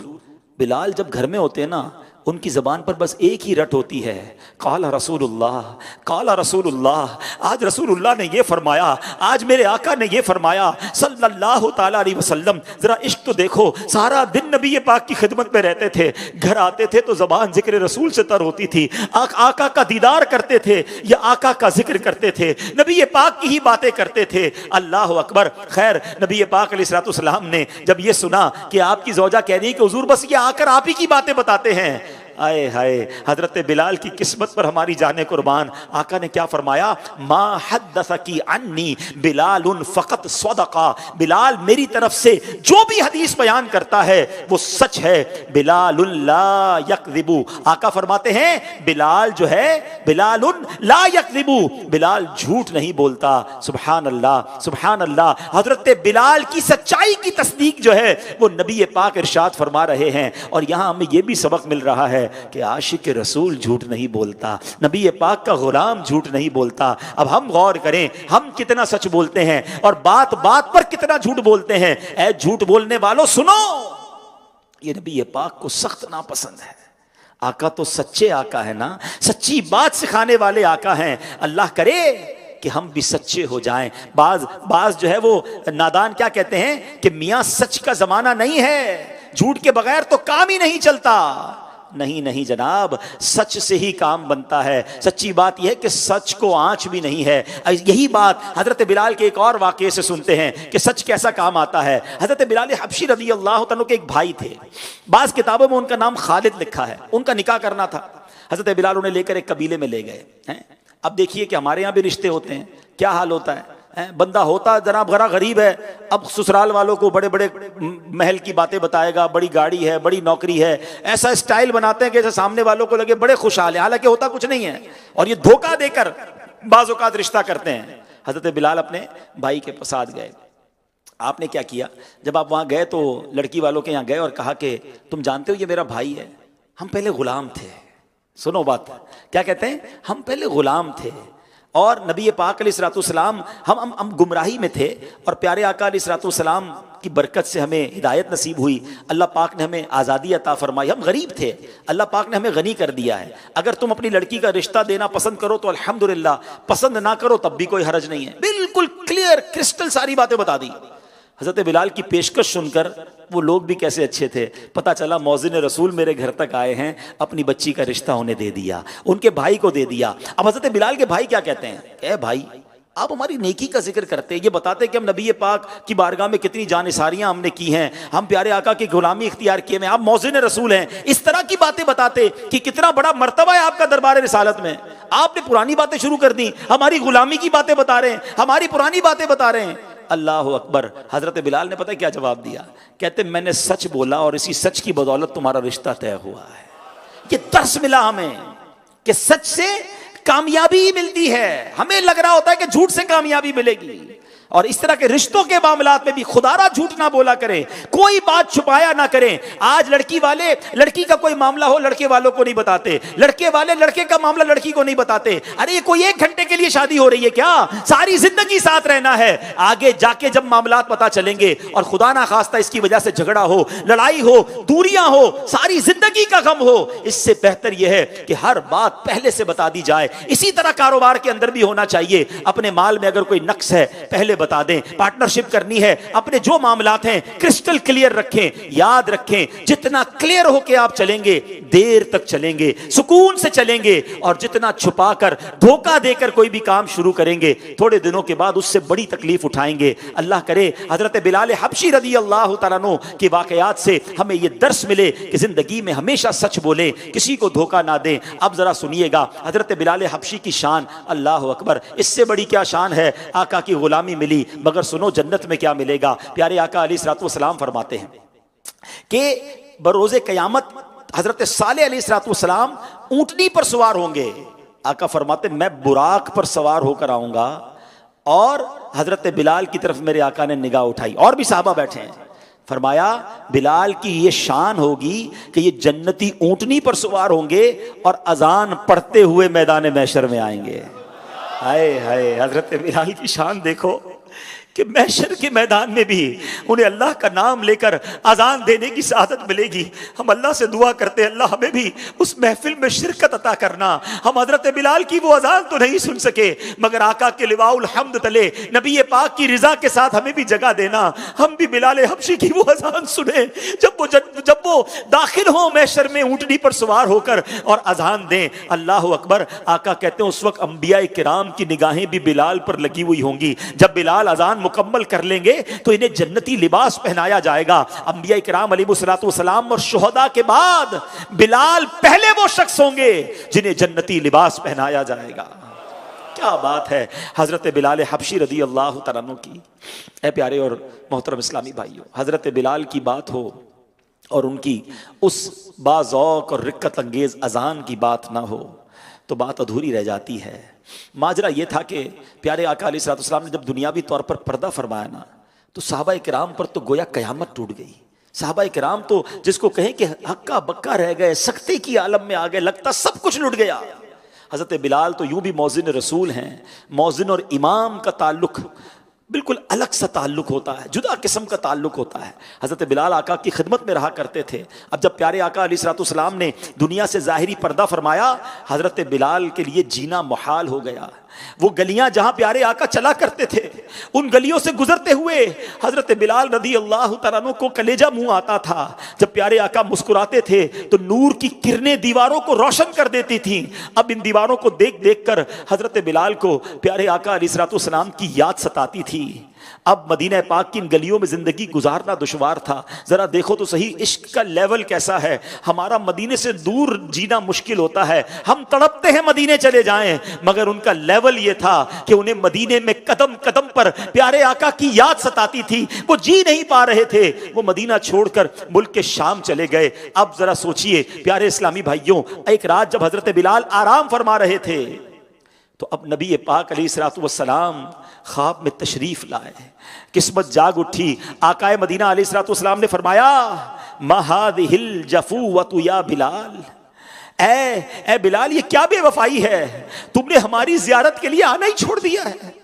بلال جب گھر میں ہوتے ہیں نا، ان کی زبان پر بس ایک ہی رٹ ہوتی ہے، قال رسول اللہ، قال رسول اللہ، آج رسول اللہ نے یہ فرمایا، آج میرے آقا نے یہ فرمایا صلی اللہ تعالیٰ علیہ وسلم۔ ذرا عشق تو دیکھو، سارا دن نبی پاک کی خدمت میں رہتے تھے، گھر آتے تھے تو زبان ذکر رسول سے تر ہوتی تھی، آقا کا دیدار کرتے تھے یا آقا کا ذکر کرتے تھے، نبی پاک کی ہی باتیں کرتے تھے۔ اللہ اکبر۔ خیر، نبی پاک علیہ الصلوۃ والسلام نے جب یہ سنا کہ آپ کی زوجہ کہہ رہی کہ حضور بس یہ آ کر آپ ہی کی باتیں بتاتے ہیں، آئے ہائے، حضرت بلال کی قسمت پر ہماری جانیں قربان۔ آقا نے کیا فرمایا، ما حدثکی عنی بلال فقط صدقہ، بلال میری طرف سے جو بھی حدیث بیان کرتا ہے وہ سچ ہے، بلال لا یکذب۔ آقا فرماتے ہیں بلال جو ہے، بلال لا یکذب، بلال جھوٹ نہیں بولتا۔ سبحان اللہ، سبحان اللہ۔ حضرت بلال کی سچائی کی تصدیق جو ہے وہ نبی پاک ارشاد فرما رہے ہیں۔ اور یہاں ہمیں یہ بھی سبق مل رہا ہے کہ عاشق رسول جھوٹ نہیں بولتا، نبی پاک کا غلام جھوٹ نہیں بولتا۔ اب ہم غور کریں ہم کتنا سچ بولتے ہیں اور بات بات پر کتنا جھوٹ بولتے ہیں۔ اے جھوٹ بولنے والوں سنو، یہ نبی پاک کو سخت ناپسند ہے۔ آقا تو سچے آقا ہے نا، سچی بات سکھانے والے آقا ہیں۔ اللہ کرے کہ ہم بھی سچے ہو جائیں۔ بعض جو ہے وہ نادان کیا کہتے ہیں کہ میاں سچ کا زمانہ نہیں ہے، جھوٹ کے بغیر تو کام ہی نہیں چلتا۔ نہیں نہیں جناب، سچ سے ہی کام بنتا ہے۔ سچی بات یہ ہے کہ سچ کو آنچ بھی نہیں ہے۔ یہی بات حضرت بلال کے ایک اور واقعے سے سنتے ہیں کہ سچ کیسا کام آتا ہے۔ حضرت بلال حبشی رضی اللہ تعالیٰ کے ایک بھائی تھے، بعض کتابوں میں ان کا نام خالد لکھا ہے، ان کا نکاح کرنا تھا۔ حضرت بلال انہیں لے کر ایک قبیلے میں لے گئے ہیں۔ اب دیکھیے کہ ہمارے یہاں بھی رشتے ہوتے ہیں، کیا حال ہوتا ہے، بندہ ہوتا جناب غرا غریب ہے، اب سسرال والوں کو بڑے بڑے محل کی باتیں بتائے گا، بڑی گاڑی ہے، بڑی نوکری ہے، ایسا اسٹائل بناتے ہیں کہ جیسے سامنے والوں کو لگے بڑے خوشحال ہیں، حالانکہ ہوتا کچھ نہیں ہے، اور یہ دھوکہ دے کر بعض اوقات رشتہ کرتے ہیں۔ حضرت بلال اپنے بھائی کے ساتھ گئے، آپ نے کیا کیا؟ جب آپ وہاں گئے تو لڑکی والوں کے یہاں گئے اور کہا کہ تم جانتے ہو یہ میرا بھائی ہے، ہم پہلے غلام تھے۔ سنو بات، کیا کہتے ہیں؟ ہم پہلے غلام تھے، اور نبی پاک علیہ الصلوۃ والسلام ہم گمراہی میں تھے، اور پیارے آقا علیہ الصلوۃ والسلام کی برکت سے ہمیں ہدایت نصیب ہوئی، اللہ پاک نے ہمیں آزادی عطا فرمائی، ہم غریب تھے، اللہ پاک نے ہمیں غنی کر دیا ہے، اگر تم اپنی لڑکی کا رشتہ دینا پسند کرو تو الحمدللہ، پسند نہ کرو تب بھی کوئی حرج نہیں ہے۔ بالکل کلیئر کرسٹل ساری باتیں بتا دی۔ حضرت بلال کی پیشکش سن کر وہ لوگ بھی کیسے اچھے تھے، پتہ چلا مؤذن رسول میرے گھر تک آئے ہیں، اپنی بچی کا رشتہ انہیں دے دیا، ان کے بھائی کو دے دیا۔ اب حضرت بلال کے بھائی کیا کہتے ہیں؟ اے بھائی، آپ ہماری نیکی کا ذکر کرتے ہیں، یہ بتاتے کہ ہم نبی پاک کی بارگاہ میں کتنی جانثاریاں ہم نے کی ہیں، ہم پیارے آقا کی غلامی اختیار کیے ہیں، آپ مؤذن رسول ہیں، اس طرح کی باتیں بتاتے کہ کتنا بڑا مرتبہ ہے آپ کا دربار رسالت میں، آپ نے پرانی باتیں شروع کر دی، ہماری غلامی کی باتیں بتا رہے ہیں، ہماری پرانی باتیں بتا رہے ہیں۔ اللہ اکبر۔ حضرت بلال نے پتہ کیا جواب دیا؟ کہتے میں نے سچ بولا اور اسی سچ کی بدولت تمہارا رشتہ طے ہوا ہے۔ یہ درس ملا ہمیں کہ سچ سے کامیابی ملتی ہے، ہمیں لگ رہا ہوتا ہے کہ جھوٹ سے کامیابی ملے گی، اور اس طرح کے رشتوں کے معاملات میں بھی خدا را جھوٹ نہ بولا کریں، کوئی بات چھپایا نہ کریں۔ آج لڑکی والے لڑکی کا کوئی معاملہ ہو لڑکے والوں کو نہیں بتاتے، لڑکے والے لڑکے کا معاملہ لڑکی کو نہیں بتاتے۔ ارے یہ کوئی ایک گھنٹے کے لیے شادی ہو رہی ہے کیا؟ ساری زندگی ساتھ رہنا ہے، آگے جا کے جب معاملات پتا چلیں گے اور خدا نہ خواستہ اس کی وجہ سے جھگڑا ہو، لڑائی ہو، دوریاں ہو، ساری زندگی کا غم ہو، اس سے بہتر یہ ہے کہ ہر بات پہلے سے بتا دی جائے۔ اسی طرح کاروبار کے اندر بھی ہونا چاہیے، اپنے مال میں اگر کوئی نقص ہے پہلے بتا دیں، پارٹنرشپ کرنی ہے اپنے جو معاملات ہیں کرسٹل کلیئر رکھیں، یاد رکھیں جتنا کلیئر ہو کے آپ چلیں گے دیر تک چلیں گے، سکون سے چلیں گے، اور جتنا چھپا کر دھوکہ دے کر کوئی بھی کام شروع کریں گے تھوڑے دنوں کے بعد اس سے بڑی تکلیف اٹھائیں گے۔ اللہ کرے حضرت بلال حبشی رضی اللہ تعالیٰ عنہ کے واقعات سے ہمیں یہ درس ملے کہ زندگی میں ہمیشہ سچ بولیں، کسی کو دھوکہ نہ دیں۔ اب ذرا سنیے گا حضرت بلال حبشی کی شان، اللہ اکبر، اس سے بڑی کیا شان ہے؟ آقا کی غلامی ملی، مگر سنو جنت میں کیا ملے گا؟ پیارے آقا علیہ الصلوۃ والسلام فرماتے ہیں کہ بروز قیامت حضرت صالح علیہ الصلوۃ والسلام اونٹنی پر سوار ہوں گے۔ آقا فرماتے ہیں میں براق پر سوار ہو کر آؤں گا، اور حضرت بلال کی طرف میرے آقا نے نگاہ اٹھائی، اور بھی صحابہ بیٹھے ہیں، فرمایا بلال کی یہ شان ہوگی کہ یہ جنتی اونٹنی پر سوار ہوں گے اور اذان پڑھتے ہوئے میدان محشر میں آئیں گے۔ ہائے ہائے، حضرت بلال کی شان دیکھو کہ محشر کے میدان میں بھی انہیں اللہ کا نام لے کر اذان دینے کی سعادت ملے گی۔ ہم اللہ سے دعا کرتے ہیں اللہ ہمیں بھی اس محفل میں شرکت عطا کرنا۔ ہم حضرت بلال کی وہ اذان تو نہیں سن سکے، مگر آقا کے لواء الحمد تلے نبی پاک کی رضا کے ساتھ ہمیں بھی جگہ دینا، ہم بھی بلال حبشی کی وہ اذان سنیں جب وہ داخل ہوں محشر میں اونٹنی پر سوار ہو کر اور اذان دیں۔ اللہ اکبر۔ آقا کہتے ہیں اس وقت انبیاء کرام کی نگاہیں بھی بلال پر لگی ہوئی ہوں گی، جب بلال اذان مکمل کر لیں گے تو انہیں جنتی لباس پہنایا جائے گا۔ انبیاء کرام علیہ الصلوۃ والسلام اور شہداء کے بعد بلال پہلے وہ شخص ہوں گے جنہیں جنتی لباس پہنایا جائے گا۔ کیا بات ہے حضرت بلال حبشی رضی اللہ تعالیٰ عنہ کی۔ اے پیارے اور محترم اسلامی بھائیوں، حضرت بلال کی بات ہو اور ان کی اس باذوق اور رقت انگیز اذان کی بات نہ ہو تو بات ادھوری رہ جاتی ہے۔ ماجرا یہ تھا کہ پیارے آقا علیہ الصلوۃ والسلام نے جب دنیاوی طور پر پردہ فرمایا نا تو صحابہ کرام پر تو گویا قیامت ٹوٹ گئی۔ صحابہ کرام تو جس کو کہیں کہ ہکا بکا رہ گئے، سختی کی عالم میں آ گئے، لگتا سب کچھ لٹ گیا۔ حضرت بلال تو یوں بھی مؤذن رسول ہیں، مؤذن اور امام کا تعلق بالکل الگ سا تعلق ہوتا ہے، جدا قسم کا تعلق ہوتا ہے۔ حضرت بلال آقا کی خدمت میں رہا کرتے تھے۔ اب جب پیارے آقا علیہ الصلوۃ والسلام نے دنیا سے ظاہری پردہ فرمایا، حضرت بلال کے لیے جینا محال ہو گیا۔ وہ گلیاں جہاں پیارے آقا چلا کرتے تھے ان گلیوں سے گزرتے ہوئے حضرت بلال رضی اللہ تعالیٰ عنہ کو کلیجہ منہ آتا تھا۔ جب پیارے آقا مسکراتے تھے تو نور کی کرنیں دیواروں کو روشن کر دیتی تھیں۔ اب ان دیواروں کو دیکھ دیکھ کر حضرت بلال کو پیارے آقا علیہ الصلوۃ والسلام کی یاد ستاتی تھی۔ اب مدینہ پاک کی ان گلیوں میں زندگی گزارنا دشوار تھا. ذرا دیکھو تو صحیح عشق کا لیول کیسا ہے. ہمارا مدینے سے دور جینا مشکل ہوتا ہے, ہم تڑپتے ہیں مدینے چلے جائیں, مگر ان کا لیول یہ تھا کہ انہیں مدینے میں قدم قدم پر پیارے آقا کی یاد ستاتی تھی, وہ جی نہیں پا رہے تھے, وہ مدینہ چھوڑ کر ملک کے شام چلے گئے. اب ذرا سوچئے پیارے اسلامی بھائیوں, ایک رات جب حضرت بلال آرام فرما رہے تھے تو اب نبی پاک علیہ الصلوۃ والسلام خواب میں تشریف لائے. قسمت جاگ اٹھی. آقا مدینہ علیہ الصلوۃ والسلام نے فرمایا ما هذه الجفوۃ یا بلال, اے بلال یہ کیا بے وفائی ہے, تم نے ہماری زیارت کے لیے آنا ہی چھوڑ دیا ہے.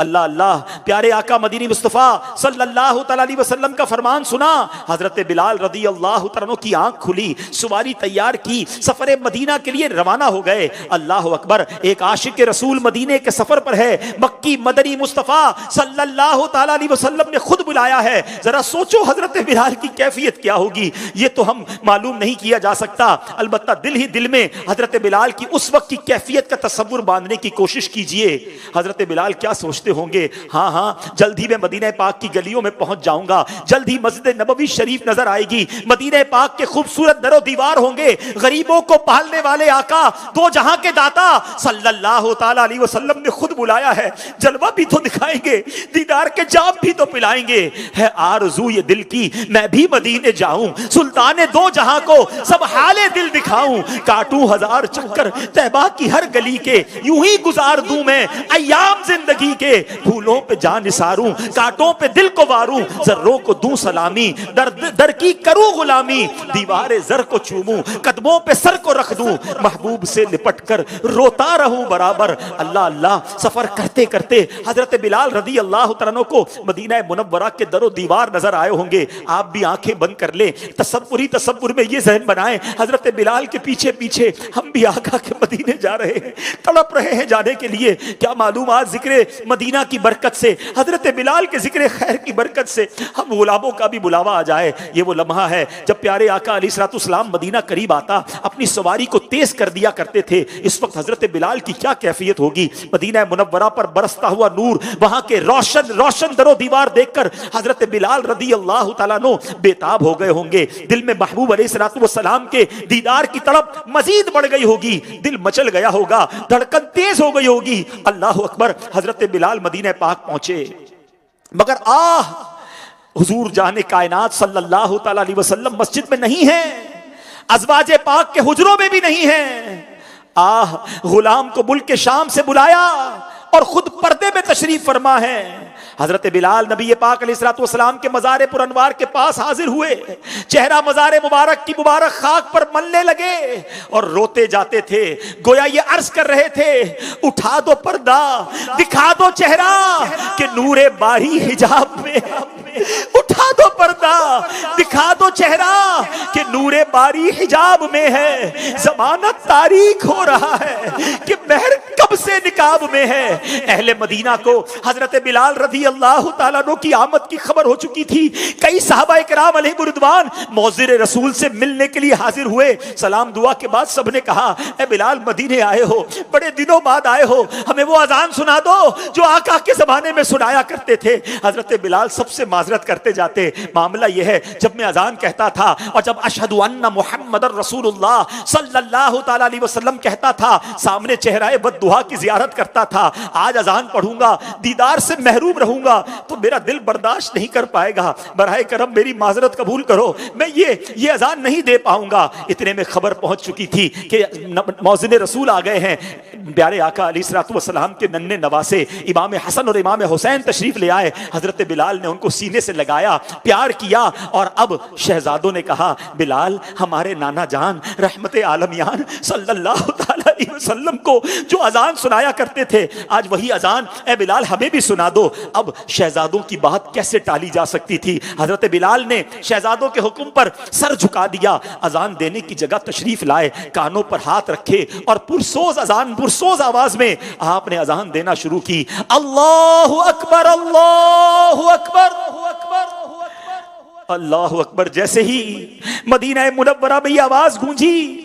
اللہ اللہ, پیارے آقا مدینی مصطفیٰ صلی اللہ تعالی علیہ وسلم کا فرمان سنا. حضرت بلال رضی اللہ تعالیٰ کی آنکھ کھلی, سواری تیار کی, سفر مدینہ کے لیے روانہ ہو گئے. اللہ اکبر, ایک عاشق رسول مدینے کے سفر پر ہے, مکی مدنی مصطفیٰ صلی اللہ تعالی علیہ وسلم نے خود بلایا ہے. ذرا سوچو حضرت بلال کی کیفیت کیا ہوگی, یہ تو ہم معلوم نہیں کیا جا سکتا. البتہ دل ہی دل میں حضرت بلال کی اس وقت کی کیفیت کا تصور باندھنے کی کوشش کیجئے. حضرت بلال کیا سوچتے ہوں گے, ہاں جلد ہی میں مدینہ پاک کی گلیوں میں پہنچ جاؤں گا, جلد ہی مسجد نبوی شریف نظر آئے گی, مدینہ پاک کے خوبصورت در و دیوار ہوں گے, غریبوں کو پالنے والے آقا, دو جہاں کے داتا صلی اللہ تعالی علیہ وسلم نے خود بلایا ہے, جلوہ بھی تو دکھائیں گے, دیدار کے جام بھی تو پلائیں گے. ہے آرزو یہ دل کی میں بھی مدینے جاؤں, سلطان دو جہاں کو سب حال دل دکھاؤں, کاٹوں ہزار چکر طیبہ کی ہر گلی کے, یوں ہی گزار دوں میں ایام زندگی کے, پھولوں پہ جان نثاروں, کانٹوں پہ دل کو واروں, ذروں کو دوں سلامی, در کی کروں غلامی, دیوار زر کو چوموں, قدموں پہ سر کو رکھ دوں, محبوب سے لپٹ کر روتا رہوں برابر. اللہ اللہ, سفر کرتے کرتے حضرت بلال رضی اللہ تعالیٰ کو مدینہ منورہ کے در و دیوار نظر آئے ہوں گے. آپ بھی آنکھیں بند کر لیں, تصور میں یہ ذہن بنائیں, حضرت بلال کے پیچھے پیچھے ہم بھی آقا کے مدینے جا رہے ہیں, تڑپ رہے ہیں جانے کے لیے. کیا معلوم آج ذکر مدینہ کی برکت سے, حضرت بلال کے ذکر خیر کی برکت سے ہم غلاموں کا بھی بلاوا آ جائے. یہ وہ لمحہ ہے جب پیارے آقا علیہ الصلوۃ والسلام مدینہ قریب آتا اپنی سواری کو تیز کر دیا کرتے تھے. اس وقت حضرت بلال کی کیا کیفیت ہوگی. مدینہ منورہ پر برستا ہوا نور, وہاں کے روشن در و دیوار دیکھ کر حضرت بلال رضی اللہ تعالیٰ عنہ بےتاب ہو گئے ہوں گے. دل میں محبوب علیہ الصلوۃ والسلام کے دیدار کی تڑپ مزید بڑھ گئی ہوگی, دل مچل گیا ہوگا, دھڑکن تیز ہو گئی ہوگی. اللہ اکبر, حضرت بلال مدینہ پاک پہنچے, مگر حضور جان کائنات صلی اللہ تعالی علیہ وسلم مسجد میں نہیں ہیں, ازواج پاک کے حجروں میں بھی نہیں ہیں. غلام کو ملک شام سے بلایا اور خود پردے میں تشریف فرما ہے. حضرت بلال نبی پاک علیہ الصلوۃ والسلام کے مزار پر انوار کے پاس حاضر ہوئے, چہرہ مزار مبارک کی مبارک خاک پر ملنے لگے اور روتے جاتے تھے, گویا یہ عرض کر رہے تھے اٹھا دو پردہ, دکھا دو چہرہ کہ نور باری حجاب میں, اٹھا دو پردہ, دکھا دو چہرہ کہ نور باری حجاب میں ہے. زمانہ تاریک ہو رہا ہے کہ مہر کب سے نقاب میں ہے. اہل مدینہ کو حضرت بلال رضی اللہ تعالیٰ عنہ کی آمد کی خبر ہو چکی تھی. کئی صحابہ کرام علیہ رضوان موذر رسول سے ملنے کے لیے حاضر ہوئے. سلام دعا کے بعد سب نے کہا اے بلال مدینے آئے ہو, بڑے دنوں بعد آئے ہو, ہمیں وہ اذان سنا دو جو آقا کے زمانے میں سنایا کرتے تھے. حضرت بلال سب سے معذرت کرتے جاتے. معاملہ یہ ہے, جب میں اذان کہتا تھا اور جب اشہد ان محمد رسول اللہ صلی اللہ تعالی علیہ وسلم کہتا تھا, سامنے چہرہ بددعا کی زیارت کرتا تھا. آج اذان پڑھوں گا, دیدار سے محروم رہوں گا تو میرا دل برداشت نہیں کر پائے گا. براہ کرم میری معذرت قبول کرو, میں یہ اذان نہیں دے پاؤں گا. اتنے میں خبر پہنچ چکی تھی کہ مؤذن رسول آ گئے ہیں. پیارے آقا علیہ الصلوۃ والسلام کے ننھے نواسے امام حسن اور امام حسین تشریف لے آئے. حضرت بلال نے ان کو سینے سے لگایا, پیار کیا, اور اب شہزادوں نے کہا بلال ہمارے نانا جان رحمت عالمیان صلی اللہ تعالی علیہ وسلم کو جو اذان سنایا کرتے تھے, آج وہی اذان اے بلال ہمیں بھی سنا دو. اب شہزادوں کی بات کیسے ٹالی جا سکتی تھی. حضرت بلال نے شہزادوں کے حکم پر سر جھکا دیا, اذان دینے کی جگہ تشریف لائے, کانوں پر ہاتھ رکھے اور پرسوز آواز میں آپ نے اذان دینا شروع کی. اللہ اکبر, اللہ اکبر, اللہ اکبر. جیسے ہی مدینہ منورہ میں یہ آواز گونجی,